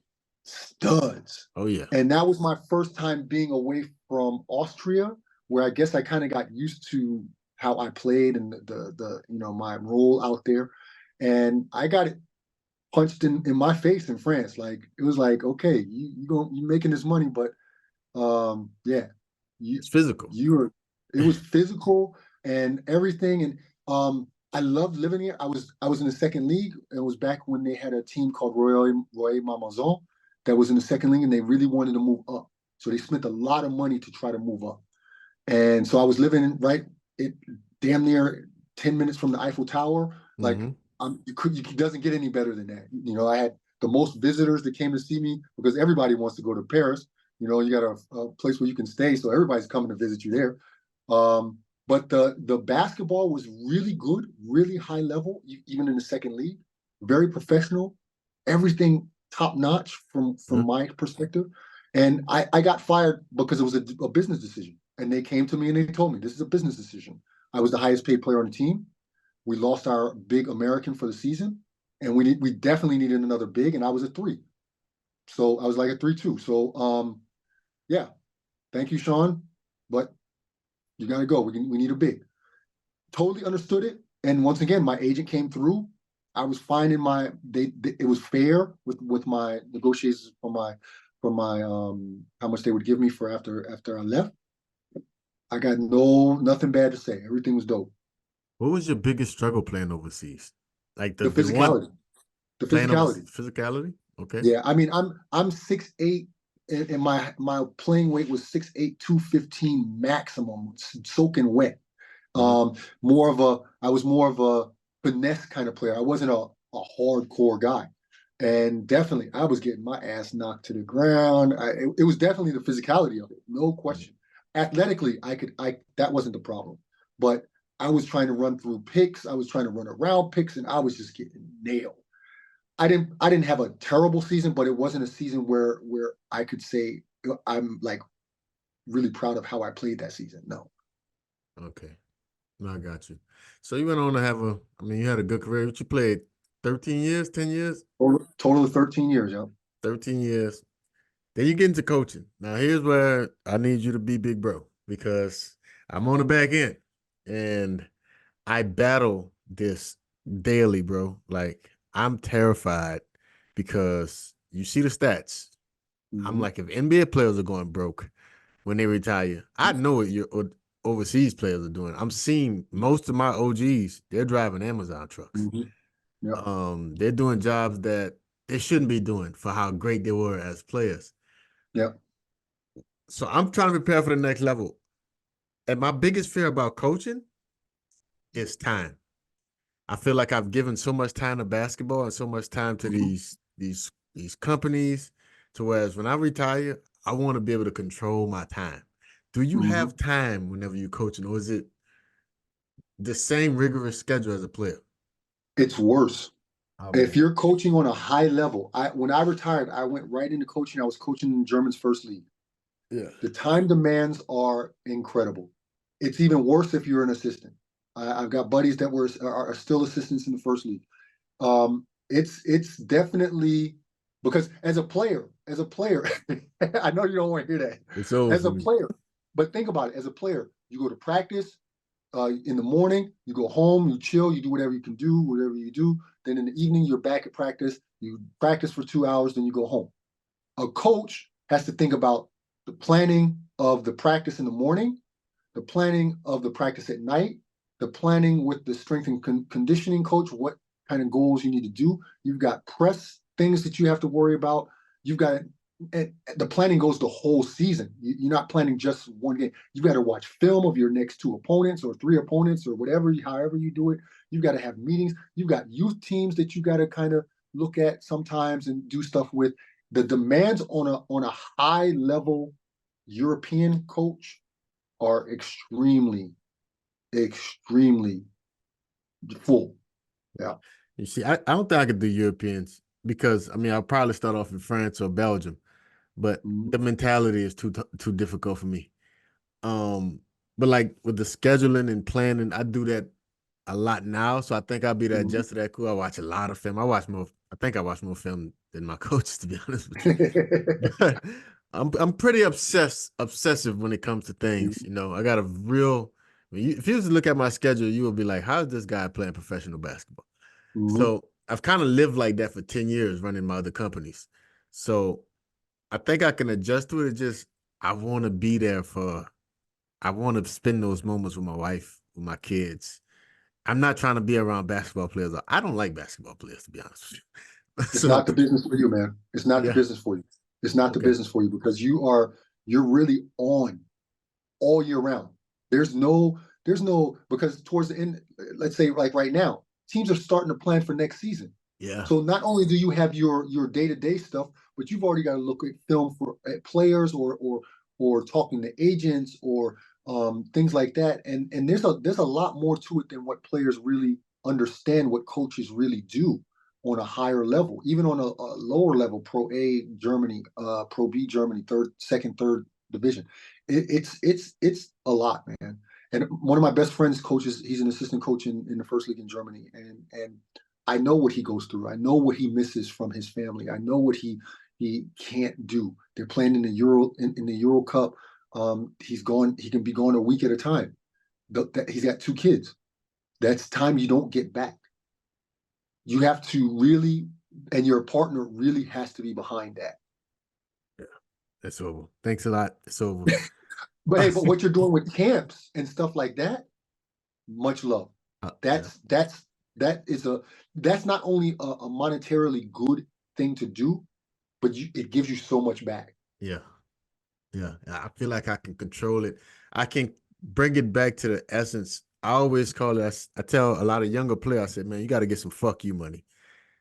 studs. Oh yeah. And that was my first time being away from Austria, where I guess I kind of got used to how I played and the my role out there. And I got it punched in my face in France. Like it was like, okay, you making this money, but yeah, you It's physical. you're it was physical and everything. And I loved living here. I was in the second league. It was back when they had a team called Roy Mamazon that was in the second league, and they really wanted to move up. So they spent a lot of money to try to move up. And so I was living right it damn near 10 minutes from the Eiffel Tower. Like Hmm. it doesn't get any better than that. I had the most visitors that came to see me because everybody wants to go to Paris. You got a place where you can stay, so everybody's coming to visit you there. But the basketball was really good, really high level, even in the second league, very professional, everything top notch from my perspective. And I got fired because it was a business decision. and they came to me and they told me this is a business decision. I was the highest paid player on the team. We lost our big American for the season, and we definitely needed another big, and I was a three. So I was like a 3-2. So yeah, thank you, Sean, but you got to go. We need a big. Totally understood it. And once again, my agent came through. I was fine in my it was fair with my negotiations for my how much they would give me for after I left. I got nothing bad to say. Everything was dope. What was your biggest struggle playing overseas? Like The the one physicality. The playing physicality. physicality? Okay. Yeah, I mean, I'm 6'8", and my playing weight was 6'8", 215 maximum, soaking wet. Hmm. I was more of a finesse kind of player. I wasn't a hardcore guy. And definitely, I was getting my ass knocked to the ground. It was definitely the physicality of it, no question. Athletically, I that wasn't the problem, but I was trying to run through picks. I was trying to run around picks, and I was just getting nailed. I didn't have a terrible season, but it wasn't a season where I could say I'm like really proud of how I played that season. No. Okay. No, I got you. So you went on to have I mean, you had a good career. But you played 13 years, 10 years? Total of 13 years, yeah. 13 years. Then you get into coaching. Now, here's where I need you to be big bro because I'm on the back end and I battle this daily, bro. Like, I'm terrified because you see the stats. I'm Mm-hmm. like, if NBA players are going broke when they retire, I know what overseas players are doing. I'm seeing most of my OGs, they're driving Amazon trucks. Mm-hmm. Yeah. They're doing jobs that they shouldn't be doing for how great they were as players. Yeah. So I'm trying to prepare for the next level. And my biggest fear about coaching is time. I feel like I've given so much time to basketball and so much time to Mm-hmm. these companies to whereas when I retire, I want to be able to control my time. Do you Mm-hmm. have time whenever you're coaching, or is it the same rigorous schedule as a player? It's worse. Oh If man. you're coaching on a high level, when I retired, I went right into coaching. I was coaching in German's first league. Yeah. The time demands are incredible. It's even worse if you're an assistant. I've got buddies that are still assistants in the first league. It's definitely because as a player, I know you don't want to hear that. It's over As for a me. player, but think about it. As a player, you go to practice in the morning, you go home, you chill, you do whatever you can do, whatever you do. Then in the evening, you're back at practice. You practice for 2 hours, then you go home. A coach has to think about the planning of the practice in the morning, the planning of the practice at night, the planning with the strength and conditioning coach, what kind of goals you need to do. You've got press things that you have to worry about. You've got and the planning goes the whole season. You're not planning just one game. You've got to watch film of your next two opponents or three opponents or whatever, however you do it. You've got to have meetings. You've got youth teams that you got to kind of look at sometimes and do stuff with. The demands on a high level European coach are extremely full. Yeah. You see, I don't think I could do Europeans because I mean I'll probably start off in France or Belgium, but Mm-hmm. the mentality is too difficult for me. Um, but like with the scheduling and planning, I do that a lot now. So I think I'll be that Mm-hmm. just that cool. I watch a lot of film. I think I watch more film than my coaches, to be honest with you. But I'm pretty obsessive when it comes to things. You know, I got a real if you was to look at my schedule, you would be like, how is this guy playing professional basketball? Mm-hmm. So I've kind of lived like that for 10 years running my other companies. So I think I can adjust to it. It's just I want to be there for I want to spend those moments with my wife, with my kids. I'm not trying to be around basketball players. I don't like basketball players, to be honest with you. It's So, not the business for you, man. It's not the yeah, business for you. It's not the okay, business for you because you're really on all year round. There's no because towards the end, let's say like right now, teams are starting to plan for next season. yeah, So not only do you have your day-to-day stuff, but you've already got to look at film for at players or talking to agents or things like that. And there's a lot more to it than what players really understand what coaches really do on a higher level, even on a lower level, Pro A Germany, Pro B Germany, third, second, third division. It's a lot, man. And one of my best friends coaches. He's an assistant coach in the first league in Germany, and I know what he goes through. I know what he misses from his family. I know what he can't do. They're playing in the in the Euro Cup. He's going. He can be going a week at a time. He's got 2 kids. That's time you don't get back. You have to really, and your partner really has to be behind that. Yeah, it's over. Thanks a lot. It's over. But hey, but what you're doing with camps and stuff like that, much love. Yeah, That is that's not only a monetarily good thing to do, but it gives you so much back. yeah, yeah. I feel like I can control it. I can bring it back to the essence. I always call it. I tell a lot of younger players, I said, man, you got to get some fuck you money.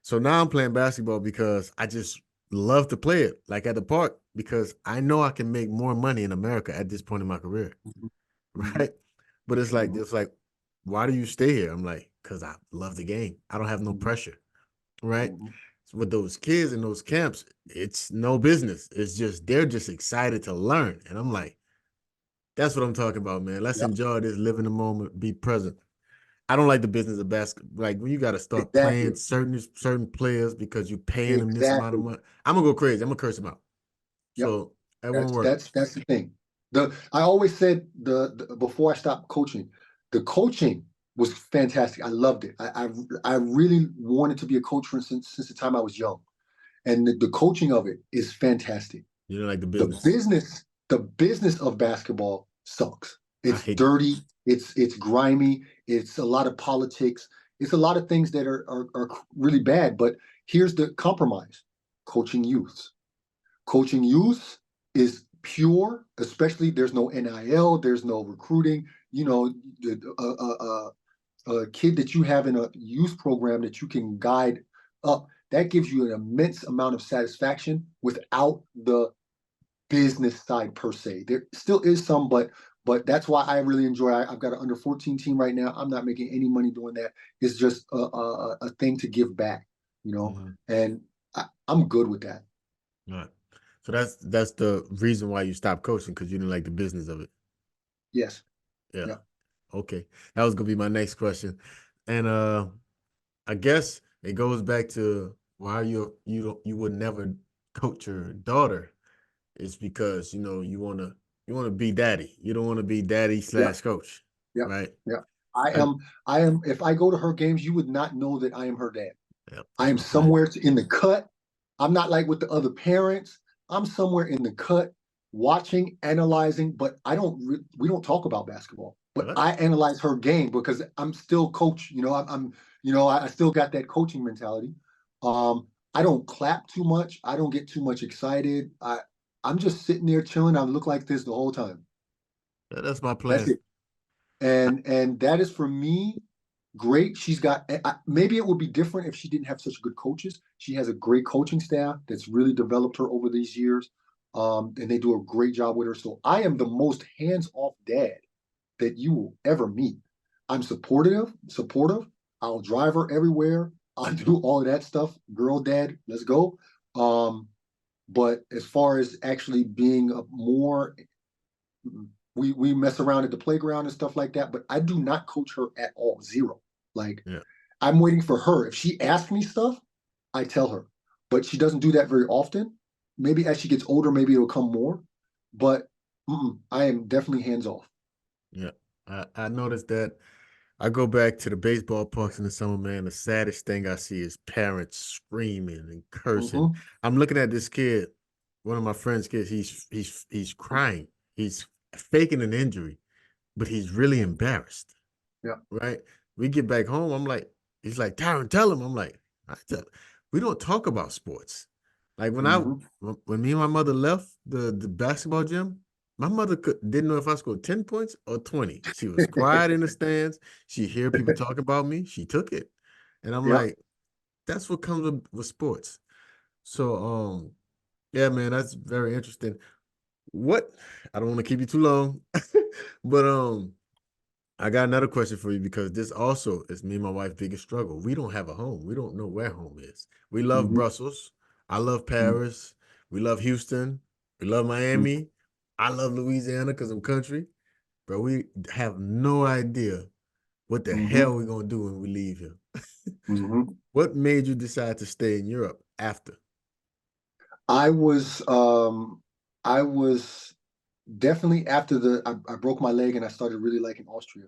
So now I'm playing basketball because I just love to play it, like at the park, because I know I can make more money in America at this point in my career, Mm-hmm. right? But Mm-hmm. it's like, why do you stay here? I'm like, because I love the game. I don't have no Mm-hmm. pressure, right? Mm-hmm. So with those kids in those camps, it's no business. It's just they're just excited to learn, and I'm like, that's what I'm talking about, man. Let's Yep. enjoy this, live in the moment, be present. I don't like the business of basketball. Like when you got to start playing Exactly. certain players because you're paying them this amount of Exactly. money. I'm gonna go crazy. I'm gonna curse them out. Yep. So that won't That's work. that's that's the thing. The I always said the before I stopped coaching, the coaching was fantastic. I loved it. I really wanted to be a coach since the time I was young, and the coaching of it is fantastic. You don't like the The business. business of basketball sucks. I It's hate. dirty. It's grimy. It's a lot of politics. It's a lot of things that are really bad. But here's the compromise: coaching youth. Coaching youth is pure, especially there's no NIL, there's no recruiting. You know, a kid that you have in a youth program that you can guide up, that gives you an immense amount of satisfaction without the business side per se. There still is some, but that's why I really enjoy. I've got an under 14 team right now. I'm not making any money doing that. It's just a thing to give back, Mhm. and I'm good with that. All right. So that's the reason why you stopped coaching because you didn't like the business of it. Yes. Yeah. Yeah. Okay. That was gonna be my next question, and I guess it goes back to why you would never coach your daughter. It's because you wanna be daddy. You don't want to be daddy Yeah. slash coach, Yeah. right? Yeah. I I, am. I am. If I go to her games, you would not know that I am her dad. yeah, I that's am my plan. somewhere in the cut. I'm not like with the other parents. I'm somewhere in the cut, watching, analyzing. But I don't. We don't talk about basketball. But What? I analyze her game because I'm still coach. I'm. I still got that coaching mentality. I don't clap too much. I don't get too much excited. I'm just sitting there chilling. I look like this the whole time. That's my That's plan. it. And that is for me great. She's got maybe it would be different if she didn't have such good coaches. She has a great coaching staff that's really developed her over these years, and they do a great job with her. So I am the most hands-off dad that you will ever meet. I'm supportive. I'll drive her everywhere. I'll do all of that stuff. Girl, dad, let's go. Um, but as far as actually being a more we mess around at the playground and stuff like that, but I do not coach her at all. Zero. Like Yeah. I'm waiting for her. If she asks me stuff, I tell her. But she doesn't do that very often. Maybe as she gets older, maybe it'll come more. But I am definitely hands off. Yeah. I noticed that I go back to the baseball parks in the summer, man. The saddest thing I see is parents screaming and cursing. Mm-hmm. I'm looking at this kid, one of my friend's kids. He's crying. He's faking an injury, but he's really embarrassed. Yeah. Right? We get back home. He's like, Tyren, tell him. I'm like, we don't talk about sports. Like Mm-hmm. when me and my mother left the basketball gym, my mother didn't know if I scored 10 points or 20. She was quiet in the stands. She hear people talk about me. She took it. And I'm Yeah. like, that's what comes with sports. So yeah, man, that's very interesting. What I don't want to keep you too long, but I got another question for you because this also is me and my wife's biggest struggle. We don't have a home. We don't know where home is. We love Mm-hmm. Brussels. I love Paris. We love Houston. We love Miami. I love Louisiana because I'm country, but we have no idea what the Hmm. hell we're gonna do when we leave here. Hmm. What made you decide to stay in Europe after? I was um I was definitely after I broke my leg and I started really liking Austria.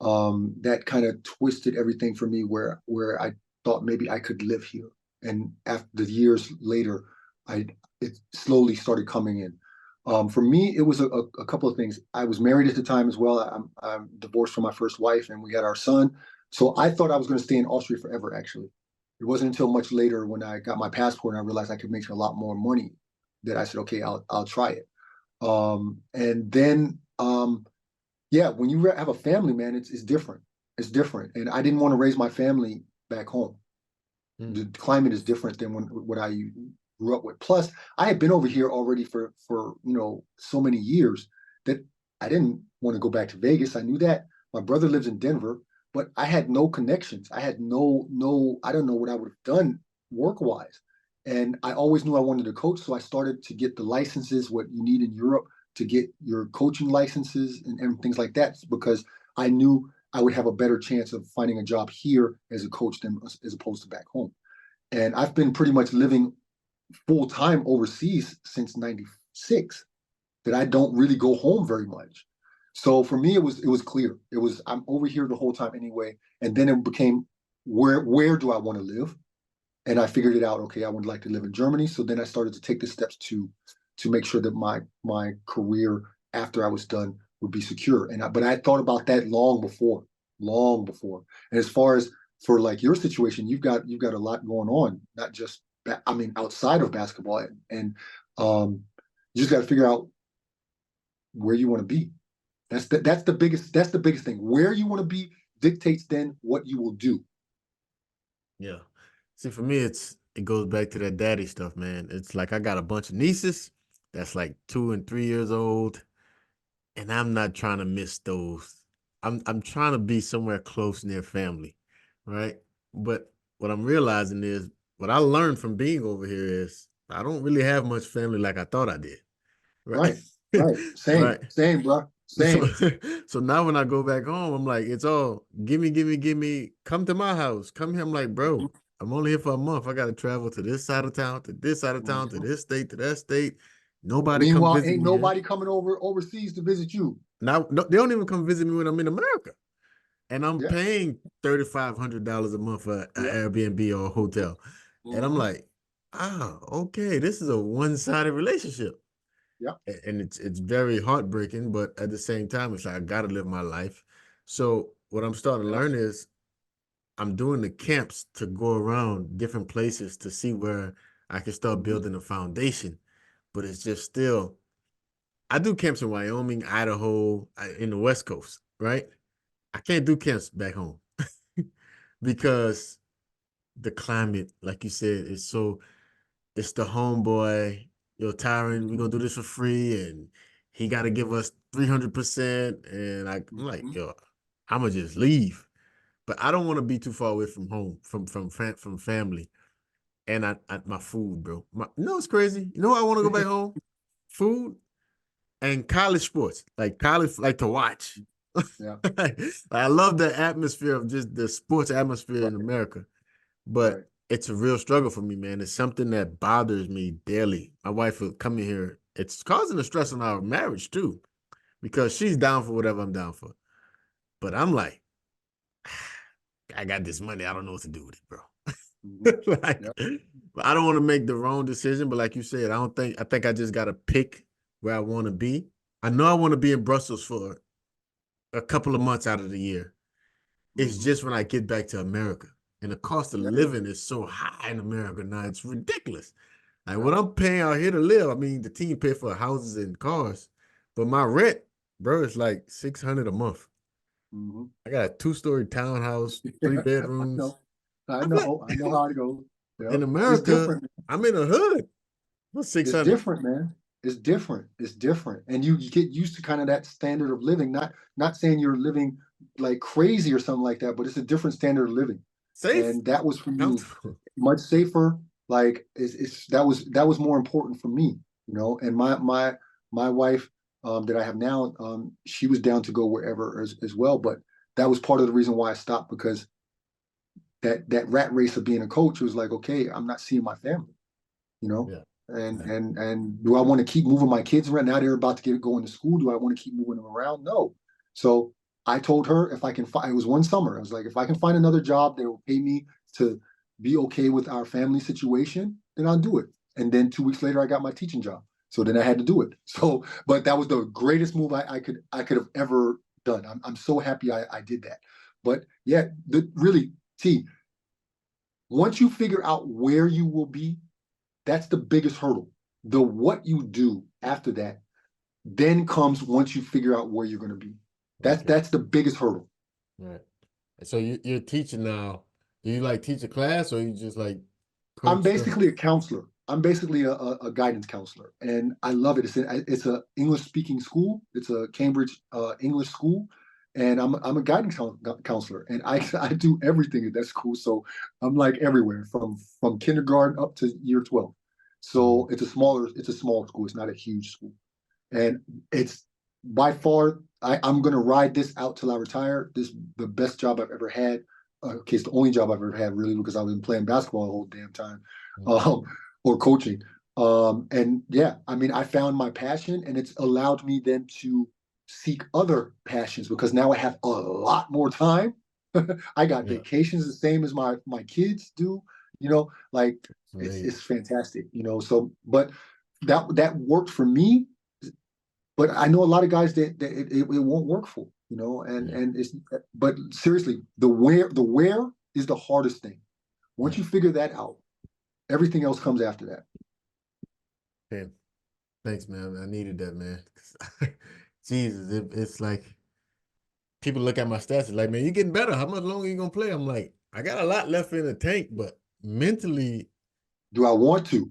That kind of twisted everything for me where I thought maybe I could live here. And after the years later, I it slowly started coming in. For me, it was a couple of things. I was married at the time as well. I'm divorced from my first wife, and we had our son. So I thought I was going to stay in Austria forever, actually. It wasn't until much later when I got my passport and I realized I could make a lot more money that I said, okay, I'll try it. And then yeah, when you have a family, man, it's different. It's different. And I didn't want to raise my family back home. Hmm. The climate is different than what I grew up with. Plus, I had been over here already for so many years that I didn't want to go back to Vegas. I knew that. My brother lives in Denver, but I had no connections. I had no I don't know what I would have done work wise. And I always knew I wanted to coach, so I started to get the licenses, what you need in Europe to get your coaching licenses and things like that, because I knew I would have a better chance of finding a job here as a coach than as opposed to back home. And I've been pretty much living full time overseas since '96. That I don't really go home very much. So for me, it was clear. It was I'm over here the whole time anyway. And then it became where do I want to live? And I figured it out. Okay, I would like to live in Germany. So then I started to take the steps to make sure that my career after I was done would be secure. But I thought about that long before. And as far as for like your situation, you've got a lot going on, not just I mean outside of basketball, and you just got to figure out where you want to be. That's the biggest thing. Where you want to be dictates then what you will do. Yeah. See, for me, it goes back to that daddy stuff, man. It's like I got a bunch of nieces that's like 2 and 3 years old, and I'm not trying to miss those. I'm trying to be somewhere close near family, right? But what I'm realizing is what I learned from being over here is I don't really have much family like I thought I did, right? Right, right. Same, Right. same, bro. So, Same. so now when I go back home, I'm like, it's all give me, come to my house, come here. I'm like, bro, I'm only here for a month. I got to travel to this side of town, to this side of town, to Mhm. this state, to that state. Nobody come Meanwhile, visit ain't me here. nobody coming overseas to visit you. Now no, they don't even come visit me when I'm in America, and I'm Yeah, paying $3,500 a month for an yeah. Airbnb or a hotel, and I'm Hmm. like, okay, this is a one-sided relationship. Yeah. And it's very heartbreaking, but at the same time, it's like I gotta live my life. So what I'm starting to Yeah. learn is I'm doing the camps to go around different places to see where I can start Hmm. building a foundation. But it's just still, I do camps in Wyoming, Idaho, in the West Coast, right? I can't do camps back home because the climate, like you said, is so it's the homeboy, yo, Tyren, we're Hmm. gonna do this for free, and he gotta give us 300%. And I'm like, Hmm. yo, I'ma just leave. But I don't want to be too far away from home, from family. And my food, bro. It's crazy. You know I want to go back home? Food and college sports. Like college, like to watch. Yeah. I love the atmosphere of just the sports atmosphere in Right. America. But Right. it's a real struggle for me, man. It's something that bothers me daily. My wife will come in here. It's causing a stress on our marriage too, because she's down for whatever I'm down for. But I'm like, I got this money. I don't know what to do with it, bro. Hmm. Like, Yeah. I don't want to make the wrong decision, but like you said, I think I just gotta pick where I want to be. I know I want to be in Brussels for a couple of months out of the year. It's Hmm. just when I get back to America. And the cost of Yeah. living is so high in America now, it's ridiculous. Like Yeah. what I'm paying out here to live, I mean, the team pay for houses and cars, but my rent, bro, is like 600 a month. Hmm. I got a 2-story townhouse, three I bedrooms. know. I I'm like, know. I know how it goes. Yeah. in It's America, different. I'm in a hood for It's 600. different, man. It's different. It's different. And you get used to kind of that standard of living. Not saying you're living like crazy or something like that, but it's a different standard of living. Safe, And that was for me comfortable. much safer. Like it's that was more important for me, you know. And my wife, that I have now, she was down to go wherever as well. But that was part of the reason why I stopped, because that rat race of being a coach was like, okay, I'm not seeing my family, you know. Yeah. And Yeah. do I want to keep moving my kids around? Now they're about to get going to school. Do I want to keep moving them around? No. So I told her, if I can find, it was one summer. I was like, if I can find another job that will pay me to be okay with our family situation, then I'll do it. And then 2 weeks later, I got my teaching job. So then I had to do it. So, but that was the greatest move I could have ever done. I'm so happy I did that. But yeah, really, T, once you figure out where you will be, that's the biggest hurdle. The what you do after that then comes once you figure out where you're going to be. Okay. That's the biggest hurdle. Right. So you're teaching now. Do you like teach a class or you just like I'm coach them? basically a counselor. I'm basically a guidance counselor, and I love it. It's a English speaking school. It's a Cambridge English school, and I'm a guidance counselor, and I do everything at that school. So I'm like everywhere from kindergarten up to year 12. Mhm. So it's a small school. It's not a huge school. And it's by far, I'm going to ride this out till I retire. This is the best job I've ever had. Okay, it's the only job I've ever had, really, because I've been playing basketball the whole damn time, Mhm. um, or coaching. And yeah, I mean, I found my passion, and it's allowed me then to seek other passions, because now I have a lot more time. I got Yeah. vacations the same as my kids do. Like It's amazing. it's fantastic. So but that worked for me, but I know a lot of guys that it won't work for, and Yeah. it's, but seriously, the where is the hardest thing. Once Yeah. you figure that out, everything else comes after that. Okay. Thanks, man. I needed that, man. Jesus, it's like people look at my stats and like, man, you're getting better. How much longer you gonna play? I'm like, I got a lot left in the tank, but mentally, Do I want to?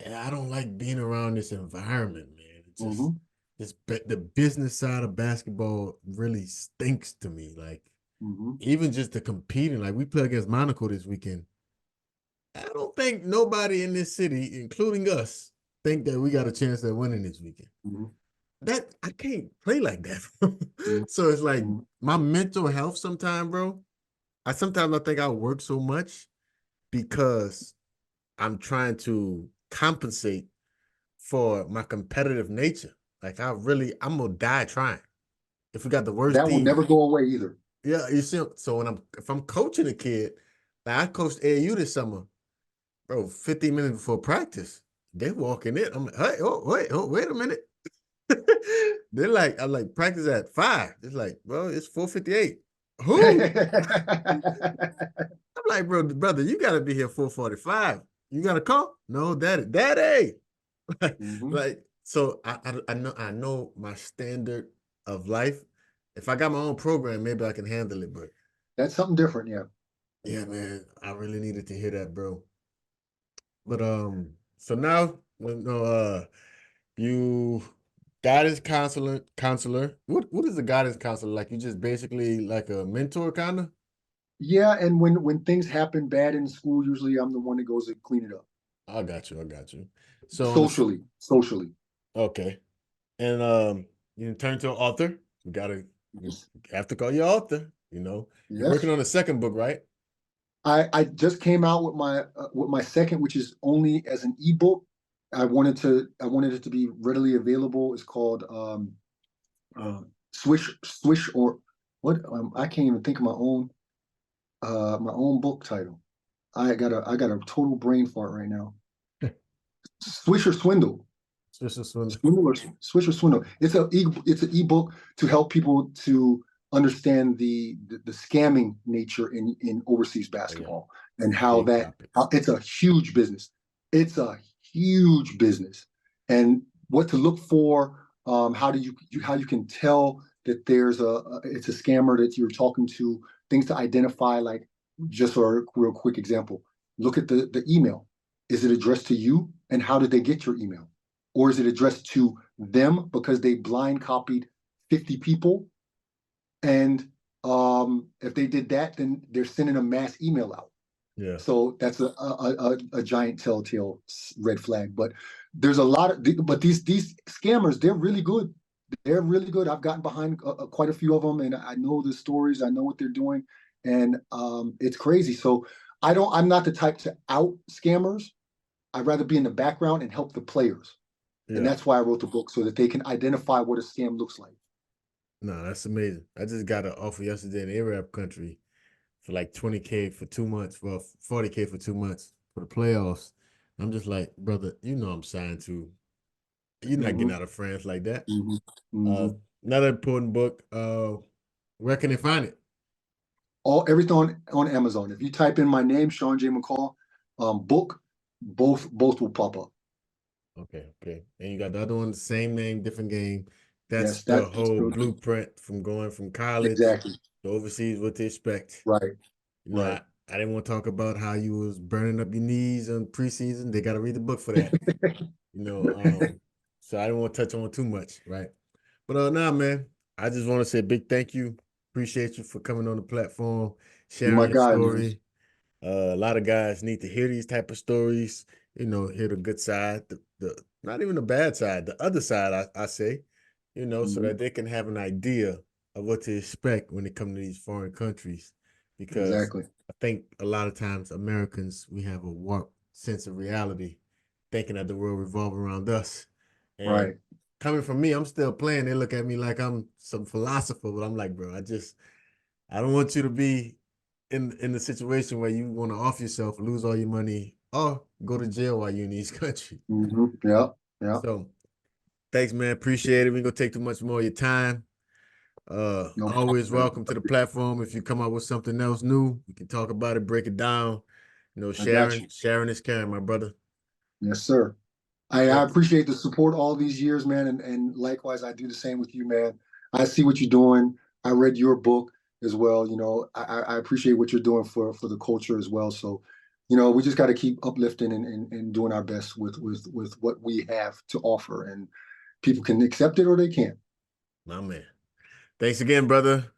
I don't like being around this environment, man. It's just Hmm. the business side of basketball really stinks to me. Like Hmm. even just the competing, like we play against Monaco this weekend. I don't think nobody in this city, including us, think that we got a chance at winning this weekend. Hmm. That I can't play like that. So it's like Hmm. my mental health sometimes, bro. I think I work so much because I'm trying to compensate for my competitive nature. Like I'm gonna die trying. If we got the worst That will team, never go away either. yeah, you see. So if I'm coaching a kid, like I coached AAU this summer, bro, 15 minutes before practice, they walking in. I'm like, hey, wait a minute. I'm like, practice at 5. It's like, well, it's 4:58. Who? I'm like, brother, you gotta be here 4:45. You got a call? No, daddy. Hmm. Like, so I know my standard of life. If I got my own program, maybe I can handle it. But That's something different, yeah. yeah, man, I really needed to hear that, bro. But so now, you counselor. What is a guidance counselor like? You just basically like a mentor, kind of. Yeah, and when things happen bad in school, usually I'm the one that goes to clean it up. I got you. I got you. So on the Socially. okay, and you turn to an author. You Yes. have to call you author. You're working Yes. on a second book, right? I just came out with my second, which is only as an ebook. I wanted it to be readily available. It's called Swish or what? I can't even think of my own book title. I got a total brain fart right now. Swish or Swindle. It's just one. Swish or Swindle. It's an ebook to help people to understand the scamming nature in overseas Oh yeah, basketball, and how big that topic. how it's a huge business. It's a huge business, and what to look for. How do how you can tell that it's a scammer that you're talking to. Things to identify, like, just for a real quick example. Look at the email. Is it addressed to you, and how did they get your email? Or is it addressed to them because they blind copied 50 people? And if they did that, then they're sending a mass email out. Yeah, So that's a giant telltale red flag. But there's a lot of, but these scammers, they're really good. they're really good. I've gotten behind quite a few of them, and I know the stories. I know what they're doing, and it's crazy. So I'm not the type to out scammers. I'd rather be in the background and help the players, and Yeah. that's why I wrote the book so that they can identify what a scam looks like. No, that's amazing. I just got an offer yesterday in the Arab country for like 20K for 2 months, well, 40K for 2 months for the playoffs. I'm just like, brother, you know I'm signed to. You're not getting Hmm. out of France like that. Hmm. Uh, Hmm. Another important book. Where can they find it? Everything on Amazon. If you type in my name, Sean J. McCall, book, both will pop up. Okay, okay. And you got the other one, the same name, different game. That's Yes, the that's whole true. blueprint from going from college Exactly. to overseas, what to expect. Right. You know, Right. I didn't want to talk about how you was burning up your knees in preseason. They got to read the book for that. You know, so I didn't want to touch on too much, right? But nah, man, I just want to say a big thank you. Appreciate you for coming on the platform, You're my sharing your guy, man. story. A lot of guys need to hear these type of stories. You know, hear the good side, the not even the bad side, the other side. I say, you know, so Hmm. that they can have an idea of what to expect when they come to these foreign countries. Because Exactly. I think a lot of times Americans we have a warped sense of reality, thinking that the world revolves around us. And Right. coming from me, I'm still playing. They look at me like I'm some philosopher, but I'm like, bro, I don't want you to be in the situation where you want to off yourself, lose all your money, or go to jail while you're in these countries. Hmm. Yeah. Yeah. So thanks, man. Appreciate it. We ain't gonna take too much more of your time. No Always problem, welcome to the platform. If you come up with something else new, we can talk about it, break it down. You know, man. I got you. sharing is caring, my brother. Yes, sir. I Thanks. appreciate the support all these years, man, and likewise, I do the same with you, man. I see what you're doing. I read your book as well. I appreciate what you're doing for the culture as well. So, we just got to keep uplifting and doing our best with what we have to offer, and people can accept it or they can't. My man. Thanks again, brother.